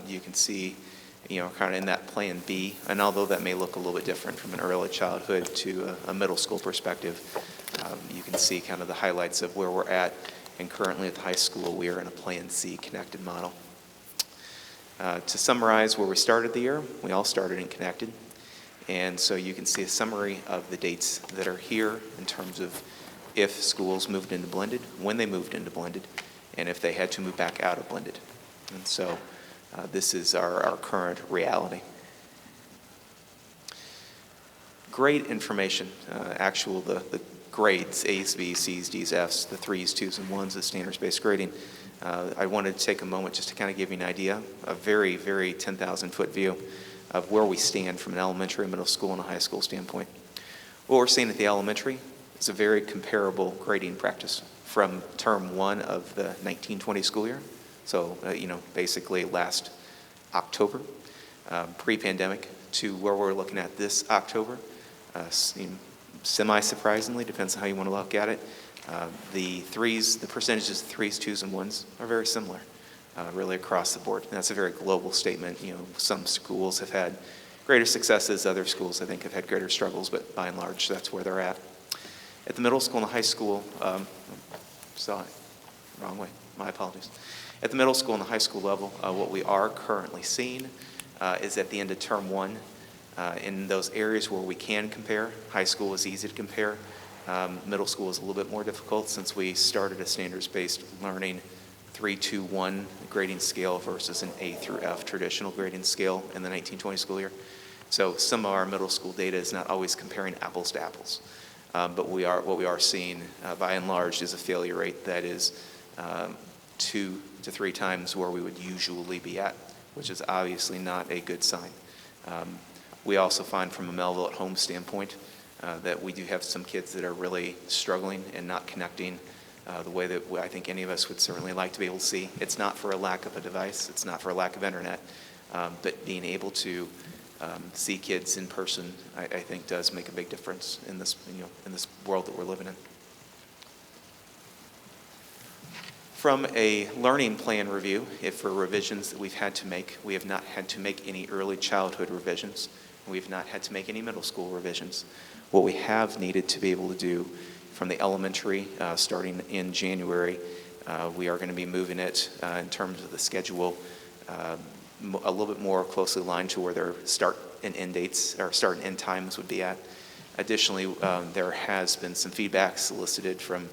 you can see, kind of in that Plan B. And although that may look a little bit different from an early childhood to a middle school perspective, you can see kind of the highlights of where we're at. And currently at the high school, we are in a Plan C connected model. To summarize where we started the year, we all started in connected. And so you can see a summary of the dates that are here in terms of if schools moved into blended, when they moved into blended, and if they had to move back out of blended. And so this is our current reality. Grade information, the grades, A's, B's, C's, D's, F's, the 3s, 2s, and 1s, the standards-based grading. I wanted to take a moment just to kind of give you an idea, a very, very 10,000-foot view of where we stand from an elementary, middle school, and a high school standpoint. What we're seeing at the elementary is a very comparable grading practice from term 1 of the 1920 school year. So, basically last October, pre-pandemic, to where we're looking at this October. Semi-surprisingly, depends on how you want to look at it. The percentages of 3s, 2s, and 1s are very similar. Really across the board. And that's a very global statement. Some schools have had greater successes, other schools I think have had greater struggles, but by and large, that's where they're at. At the middle school and the high school, sorry, wrong way, my apologies. At the middle school and the high school level, what we are currently seeing is at the end of term 1, in those areas where we can compare, high school is easy to compare. Middle school is a little bit more difficult since we started a standards-based learning 3-2-1 grading scale versus an A through F traditional grading scale in the 1920 school year. So some of our middle school data is not always comparing apples to apples. But what we are seeing by and large is a failure rate that is 2 to 3 times where we would usually be at, which is obviously not a good sign. We also find from a Mehlville at Home standpoint that we do have some kids that are really struggling and not connecting the way that I think any of us would certainly like to be able to see. It's not for a lack of a device, it's not for a lack of internet, but being able to see kids in person, I think does make a big difference in this, in this world that we're living in. From a learning plan review, if for revisions that we've had to make, we have not had to make any early childhood revisions. We've not had to make any middle school revisions. What we have needed to be able to do from the elementary, starting in January, we are going to be moving it in terms of the schedule a little bit more closely aligned to where their start and end dates, or start and end times would be at. Additionally, there has been some feedback solicited from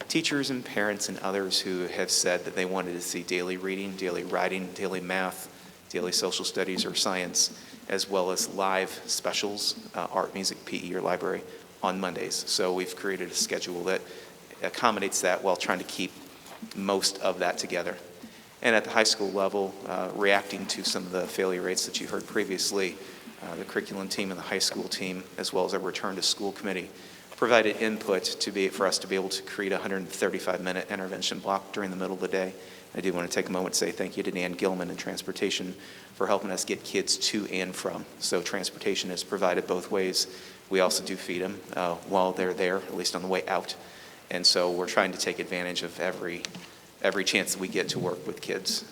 teachers and parents and others who have said that they wanted to see daily reading, daily writing, daily math, daily social studies or science, as well as live specials, art, music, PE, or library on Mondays. So we've created a schedule that accommodates that while trying to keep most of that together. And at the high school level, reacting to some of the failure rates that you heard previously, the curriculum team and the high school team, as well as our return to school committee, provided input for us to be able to create a 135-minute intervention block during the middle of the day. I do want to take a moment to say thank you to Dan Gilman and Transportation for helping us get kids to and from. So transportation is provided both ways. We also do feed them while they're there, at least on the way out. And so we're trying to take advantage of every chance that we get to work with kids.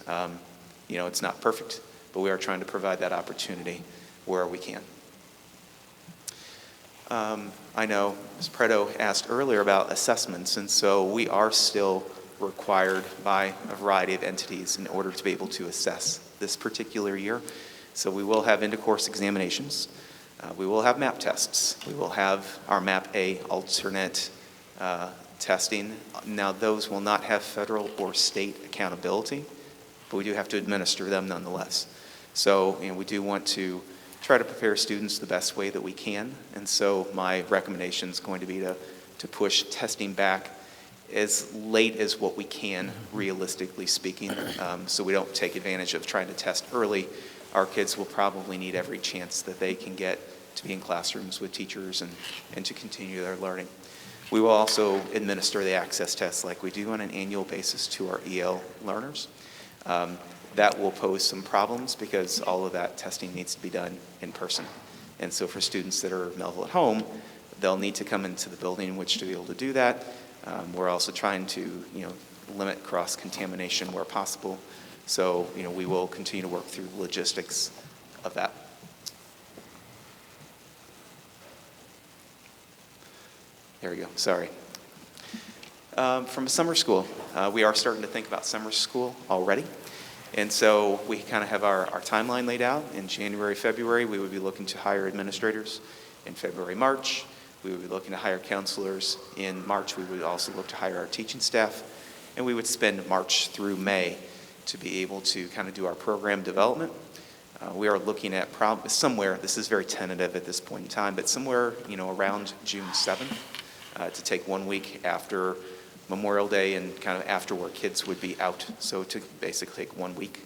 It's not perfect, but we are trying to provide that opportunity where we can. I know Ms. Preto asked earlier about assessments, and so we are still required by a variety of entities in order to be able to assess this particular year. So we will have end-of-course examinations. We will have MAP tests. We will have our MAP A alternate testing. Now, those will not have federal or state accountability, but we do have to administer them nonetheless. So, we do want to try to prepare students the best way that we can. And so my recommendation is going to be to push testing back as late as what we can, realistically speaking, so we don't take advantage of trying to test early. Our kids will probably need every chance that they can get to be in classrooms with teachers and to continue their learning. We will also administer the access tests like we do on an annual basis to our EL learners. That will pose some problems because all of that testing needs to be done in person. And so for students that are Mehlville at home, they'll need to come into the building in which to be able to do that. We're also trying to, limit cross-contamination where possible. So, we will continue to work through the logistics of that. There we go, sorry. From summer school, we are starting to think about summer school already. And so we kind of have our timeline laid out. In January, February, we would be looking to hire administrators. In February, March, we would be looking to hire counselors. In March, we would also look to hire our teaching staff. And we would spend March through May to be able to kind of do our program development. We are looking at somewhere, this is very tentative at this point in time, but somewhere, around June 7th to take 1 week after Memorial Day and kind of after where kids would be out. So to basically take 1 week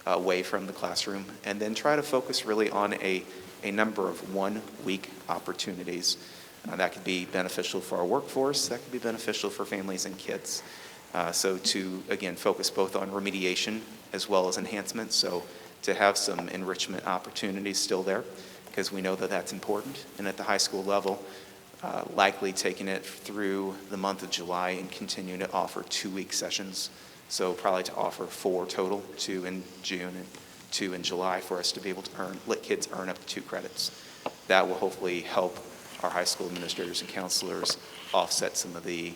away from the classroom and then try to focus really on a number of 1 week opportunities. That could be beneficial for our workforce, that could be beneficial for families and kids. So to, again, focus both on remediation as well as enhancement. So to have some enrichment opportunities still there, because we know that that's important. And at the high school level, likely taking it through the month of July and continuing to offer 2-week sessions. So probably to offer 4 total, 2 in June and 2 in July for us to be able to let kids earn up to 2 credits. That will hopefully help our high school administrators and counselors offset some of the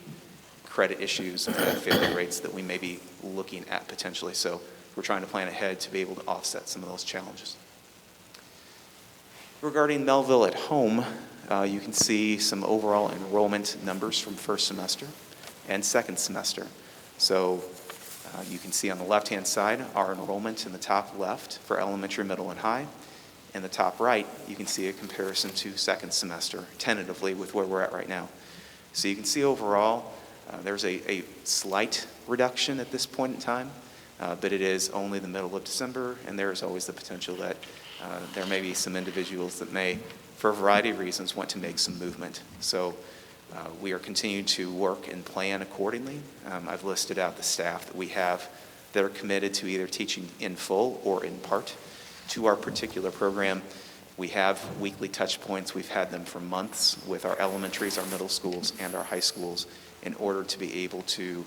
credit issues and failure rates that we may be looking at potentially. So we're trying to plan ahead to be able to offset some of those challenges. Regarding Mehlville at home, you can see some overall enrollment numbers from first semester and second semester. So you can see on the left-hand side our enrollment in the top left for elementary, middle, and high. In the top right, you can see a comparison to second semester, tentatively with where we're at right now. So you can see overall there's a slight reduction at this point in time, but it is only the middle of December, and there is always the potential that there may be some individuals that may, for a variety of reasons, want to make some movement. So we are continuing to work and plan accordingly. I've listed out the staff that we have that are committed to either teaching in full or in part to our particular program. We have weekly touch points. We've had them for months with our elementaries, our middle schools, and our high schools in order to be able to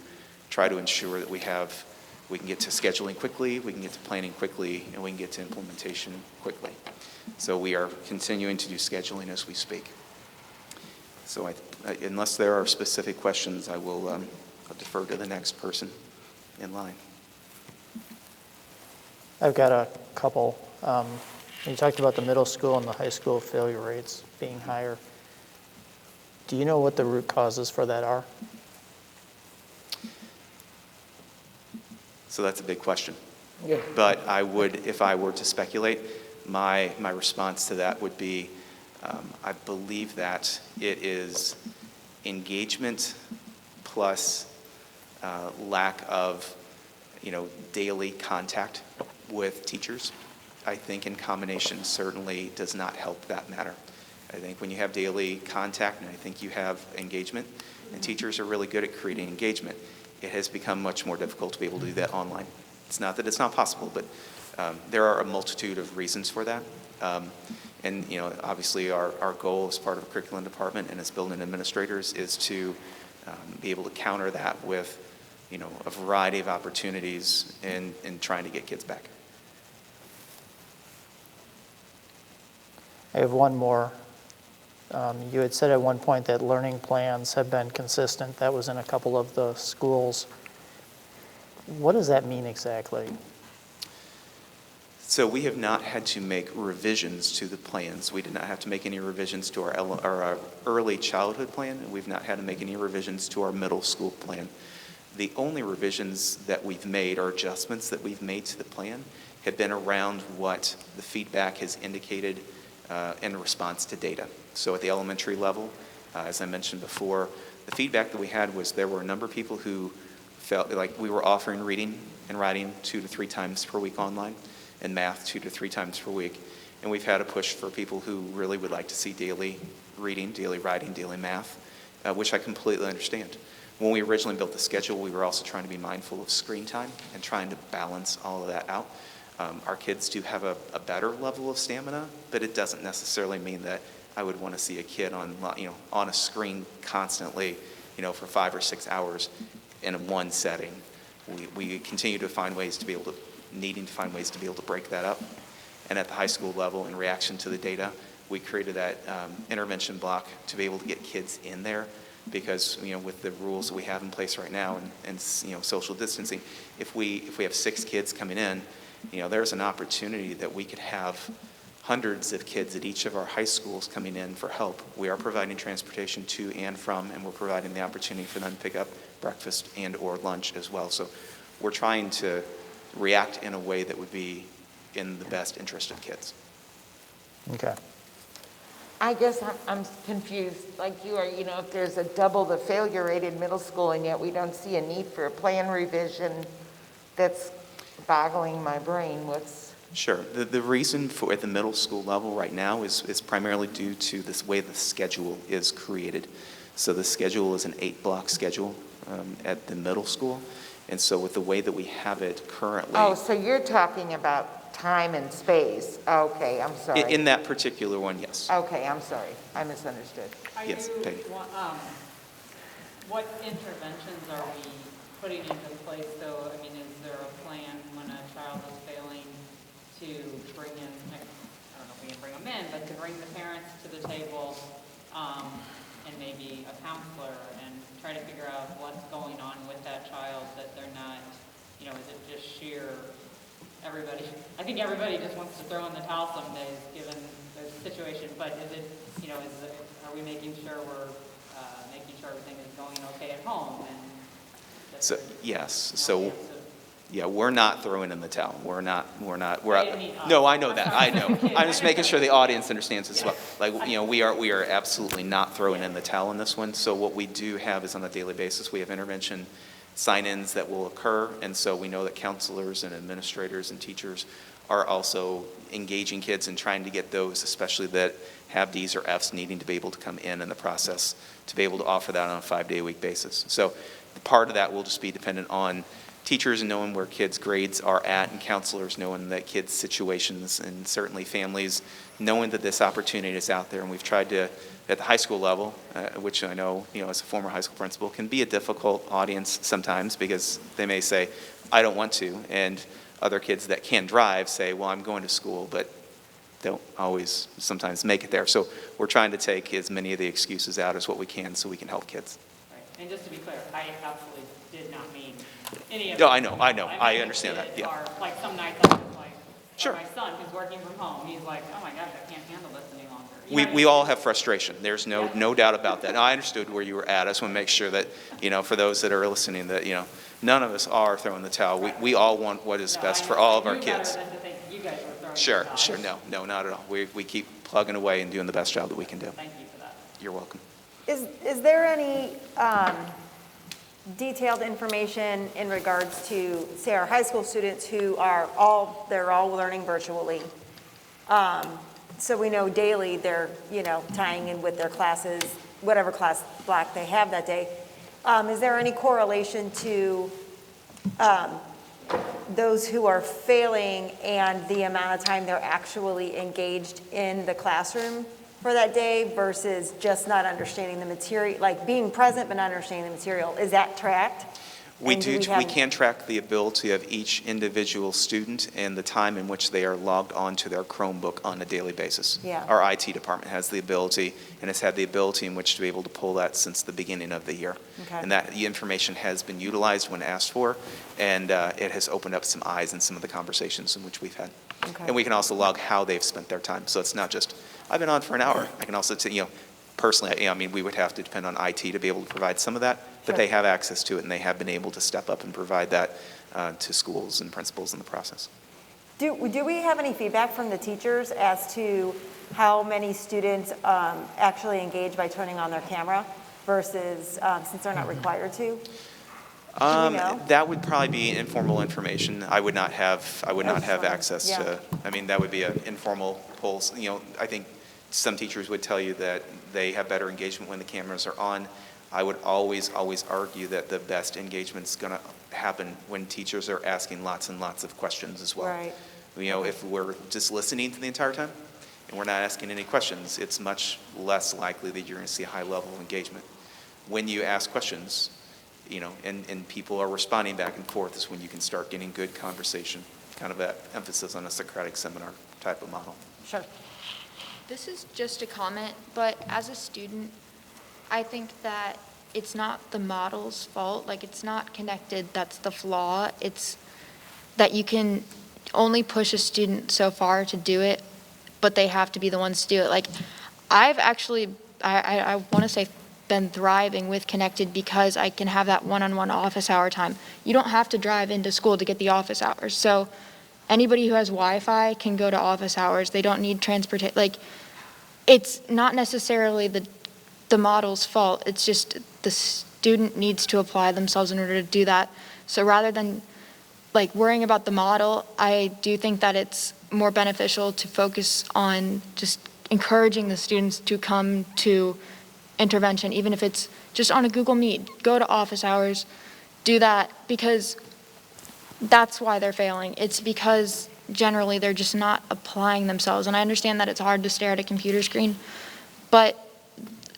try to ensure that we can get to scheduling quickly, we can get to planning quickly, and we can get to implementation quickly. So we are continuing to do scheduling as we speak. So unless there are specific questions, I will I'll defer to the next person in line. I've got a couple. You talked about the middle school and the high school failure rates being higher. Do you know what the root causes for that are? So that's a big question. Yeah. But I would, if I were to speculate, my response to that would be, I believe that it is engagement plus lack of, daily contact with teachers. I think in combination certainly does not help that matter. I think when you have daily contact and I think you have engagement, and teachers are really good at creating engagement, it has become much more difficult to be able to do that online. It's not that it's not possible, but there are a multitude of reasons for that. And obviously our goal as part of a curriculum department and as building administrators is to be able to counter that with a variety of opportunities in trying to get kids back. I have one more. You had said at one point that learning plans have been consistent. That was in a couple of the schools. What does that mean exactly? So we have not had to make revisions to the plans. We did not have to make any revisions to our early childhood plan, and we've not had to make any revisions to our middle school plan. The only revisions that we've made, or adjustments that we've made to the plan, have been around what the feedback has indicated in response to data. So at the elementary level, as I mentioned before, the feedback that we had was there were a number of people who felt like we were offering reading and writing 2 to 3 times per week online, and math 2 to 3 times per week. And we've had a push for people who really would like to see daily reading, daily writing, daily math, which I completely understand. When we originally built the schedule, we were also trying to be mindful of screen time and trying to balance all of that out. Our kids do have a better level of stamina, but it doesn't necessarily mean that I would want to see a kid on a screen constantly, for 5 or 6 hours in one setting. We continue to find ways to be able to, needing to find ways to be able to break that up. And at the high school level, in reaction to the data, we created that intervention block to be able to get kids in there, because with the rules that we have in place right now and social distancing, if we have 6 kids coming in, there's an opportunity that we could have hundreds of kids at each of our high schools coming in for help. We are providing transportation to and from, and we're providing the opportunity for them to pick up breakfast and or lunch as well. So we're trying to react in a way that would be in the best interest of kids. Okay. I guess I'm confused, like you are, if there's a double the failure rate in middle school and yet we don't see a need for a plan revision, that's boggling my brain. Sure. The reason for at the middle school level right now is primarily due to this way the schedule is created. So the schedule is an 8-block schedule at the middle school. And so with the way that we have it currently. Oh, so you're talking about time and space. Okay, I'm sorry. In that particular one, yes. Okay, I'm sorry. I misunderstood. Yes, Peggy. What interventions are we putting into place? So, is there a plan when a child is failing to bring in, I don't know if we can bring them in, but to bring the parents to the table and maybe a counselor and try to figure out what's going on with that child, that they're not, is it just sheer everybody? I think everybody just wants to throw in the towel some days given the situation, but is it, are we making sure we're making sure everything is going okay at home? And So, yes. So, yeah, we're not throwing in the towel. We're not, no, I know that. I know. I'm just making sure the audience understands as well. We are absolutely not throwing in the towel in this one. So what we do have is on a daily basis, we have intervention sign-ins that will occur. And so we know that counselors and administrators and teachers are also engaging kids and trying to get those, especially that have D's or F's, needing to be able to come in the process to be able to offer that on a 5-day-a-week basis. So part of that will just be dependent on teachers knowing where kids' grades are at, and counselors knowing that kids' situations, and certainly families knowing that this opportunity is out there. And we've tried to, at the high school level, which I know, as a former high school principal, can be a difficult audience sometimes, because they may say, I don't want to, and other kids that can drive say, well, I'm going to school, but don't always sometimes make it there. So we're trying to take as many of the excuses out as what we can so we can help kids. Right. And just to be clear, I absolutely did not mean any of No, it. I know. I understand that, yeah. Or like some nights I was like, Sure. my son who's working from home, he's like, oh my gosh, I can't handle this any longer. We all have frustration. There's no doubt about that. Now, I understood where you were at. I just want to make sure that, for those that are listening, that, none of us are throwing the towel. We all want what is best for all of our kids. You guys were throwing Sure, the towel. sure. No, not at all. We keep plugging away and doing the best job that we can do. Thank you for that. You're welcome. Is there any detailed information in regards to, say, our high school students who are they're all learning virtually? So we know daily they're, tying in with their classes, whatever class block they have that day. Is there any correlation to those who are failing and the amount of time they're actually engaged in the classroom for that day versus just not understanding the material, like being present but not understanding the material? Is that tracked? We And do do, we we have- can track the ability of each individual student and the time in which they are logged onto their Chromebook on a daily basis. Yeah. Our IT department has the ability, and has had the ability in which to be able to pull that since the beginning of the year. Okay. And that the information has been utilized when asked for, and it has opened up some eyes in some of the conversations in which we've had. Okay. And we can also log how they've spent their time. So it's not just, I've been on for an hour. I can also, personally, I mean, we would have to depend on IT to be able to provide some of that, but Sure. they have access to it, and they have been able to step up and provide that to schools and principals in the process. Do we have any feedback from the teachers as to how many students actually engage by turning on their camera versus since they're not required to? Do we know? That would probably be informal information. I would not have wondering. access Yeah. to, I mean, that would be an informal polls. I think some teachers would tell you that they have better engagement when the cameras are on. I would always argue that the best engagement's going to happen when teachers are asking lots and lots of questions as well. Right. If we're just listening to the entire time and we're not asking any questions, it's much less likely that you're going to see a high level of engagement. When you ask questions, and people are responding back and forth is when you can start getting good conversation, kind of an emphasis on a Socratic seminar type of model. Sure. This is just a comment, but as a student, I think that it's not the model's fault. Like, it's not connected, that's the flaw. It's that you can only push a student so far to do it, but they have to be the ones to do it. Like, I've actually, I want to say, been thriving with Connected because I can have that one-on-one office hour time. You don't have to drive into school to get the office hours. So anybody who has Wi-Fi can go to office hours. They don't need transportation. Like, it's not necessarily the model's fault. It's just the student needs to apply themselves in order to do that. So rather than like worrying about the model, I do think that it's more beneficial to focus on just encouraging the students to come to intervention, even if it's just on a Google Meet. Go to office hours, do that, because that's why they're failing. It's because generally they're just not applying themselves. And I understand that it's hard to stare at a computer screen, but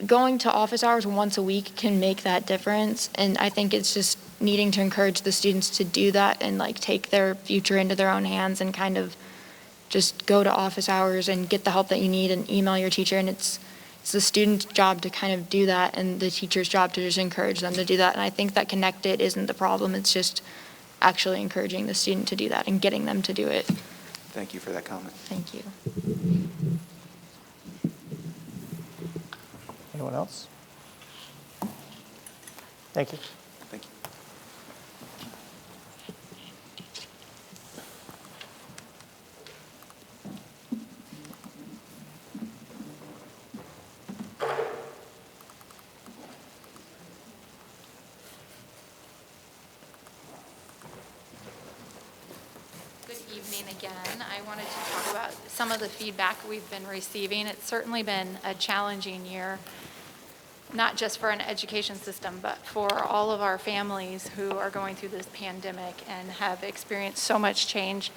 going to office hours once a week can make that difference. And I think it's just needing to encourage the students to do that and like take their future into their own hands and kind of just go to office hours and get the help that you need and email your teacher. And it's the student's job to kind of do that and the teacher's job to just encourage them to do that. And I think that Connected isn't the problem. It's just actually encouraging the student to do that and getting them to do it. Thank you for that comment. Thank you. Anyone else? Thank you. Thank you. Good evening again. I wanted to talk about some of the feedback we've been receiving. It's certainly been a challenging year, not just for an education system, but for all of our families who are going through this pandemic and have experienced so much change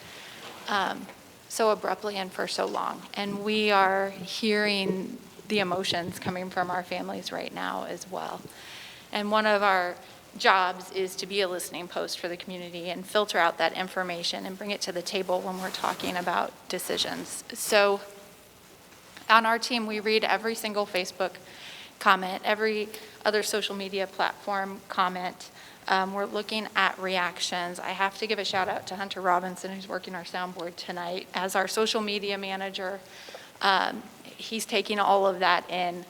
so abruptly and for so long. And we are hearing the emotions coming from our families right now as well. And one of our jobs is to be a listening post for the community and filter out that information and bring it to the table when we're talking about decisions. So on our team, we read every single Facebook comment, every other social media platform comment. We're looking at reactions. I have to give a shout out to Hunter Robinson, who's working our soundboard tonight. As our social media manager, he's taking all of that in.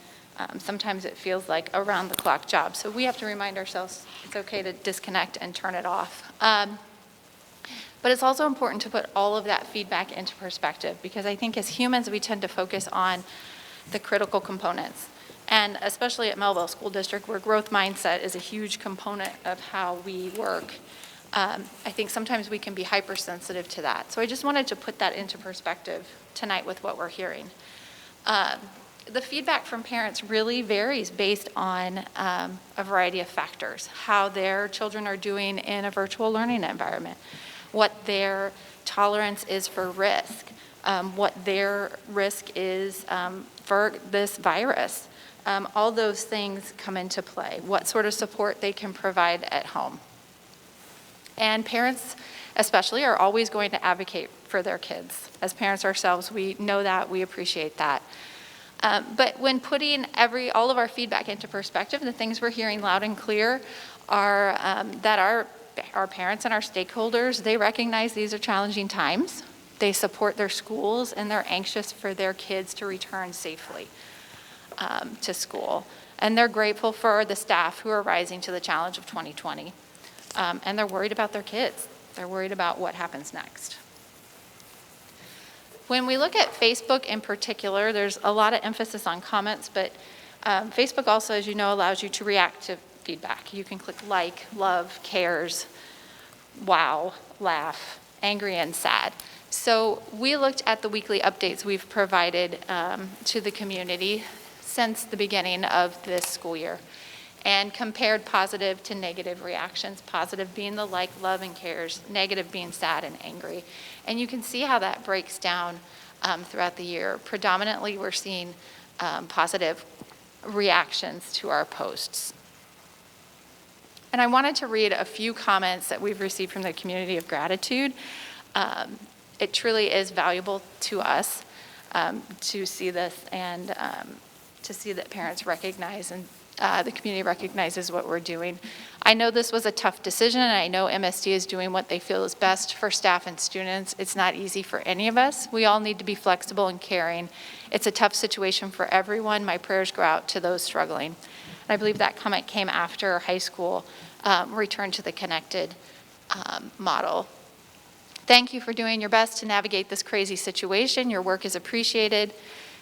Sometimes it feels like a round-the-clock job. So we have to remind ourselves it's okay to disconnect and turn it off. But it's also important to put all of that feedback into perspective, because I think as humans, we tend to focus on the critical components. And especially at Mehlville School District, where growth mindset is a huge component of how we work, I think sometimes we can be hypersensitive to that. So I just wanted to put that into perspective tonight with what we're hearing. The feedback from parents really varies based on a variety of factors: how their children are doing in a virtual learning environment, what their tolerance is for risk, what their risk is for this virus. All those things come into play, what sort of support they can provide at home. And parents especially are always going to advocate for their kids. As parents ourselves, we know that, we appreciate that. But when putting all of our feedback into perspective, the things we're hearing loud and clear are that our parents and our stakeholders, they recognize these are challenging times. They support their schools, and they're anxious for their kids to return safely to school. And they're grateful for the staff who are rising to the challenge of 2020. And they're worried about their kids. They're worried about what happens next. When we look at Facebook in particular, there's a lot of emphasis on comments, but Facebook also, as you know, allows you to react to feedback. You can click like, love, cares, wow, laugh, angry, and sad. So we looked at the weekly updates we've provided to the community since the beginning of this school year and compared positive to negative reactions, positive being the like, love, and cares, negative being sad and angry. And you can see how that breaks down throughout the year. Predominantly, we're seeing positive reactions to our posts. And I wanted to read a few comments that we've received from the community of gratitude. It truly is valuable to us to see this and to see that parents recognize and the community recognizes what we're doing. I know this was a tough decision, and I know MSD is doing what they feel is best for staff and students. It's not easy for any of us. We all need to be flexible and caring. It's a tough situation for everyone. My prayers go out to those struggling. And I believe that comment came after high school returned to the connected model. Thank you for doing your best to navigate this crazy situation. Your work is appreciated.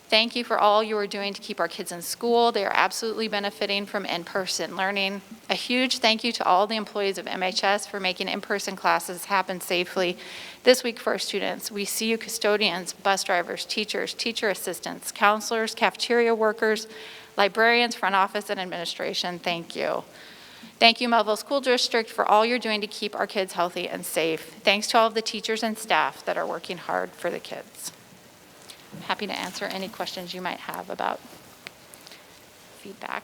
Thank you for all you are doing to keep our kids in school. They are absolutely benefiting from in-person learning. A huge thank you to all the employees of MHS for making in-person classes happen safely this week for our students. We see you custodians, bus drivers, teachers, teacher assistants, counselors, cafeteria workers, librarians, front office, and administration. Thank you. Thank you, Mehlville School District, for all you're doing to keep our kids healthy and safe. Thanks to all of the teachers and staff that are working hard for the kids. I'm happy to answer any questions you might have about feedback.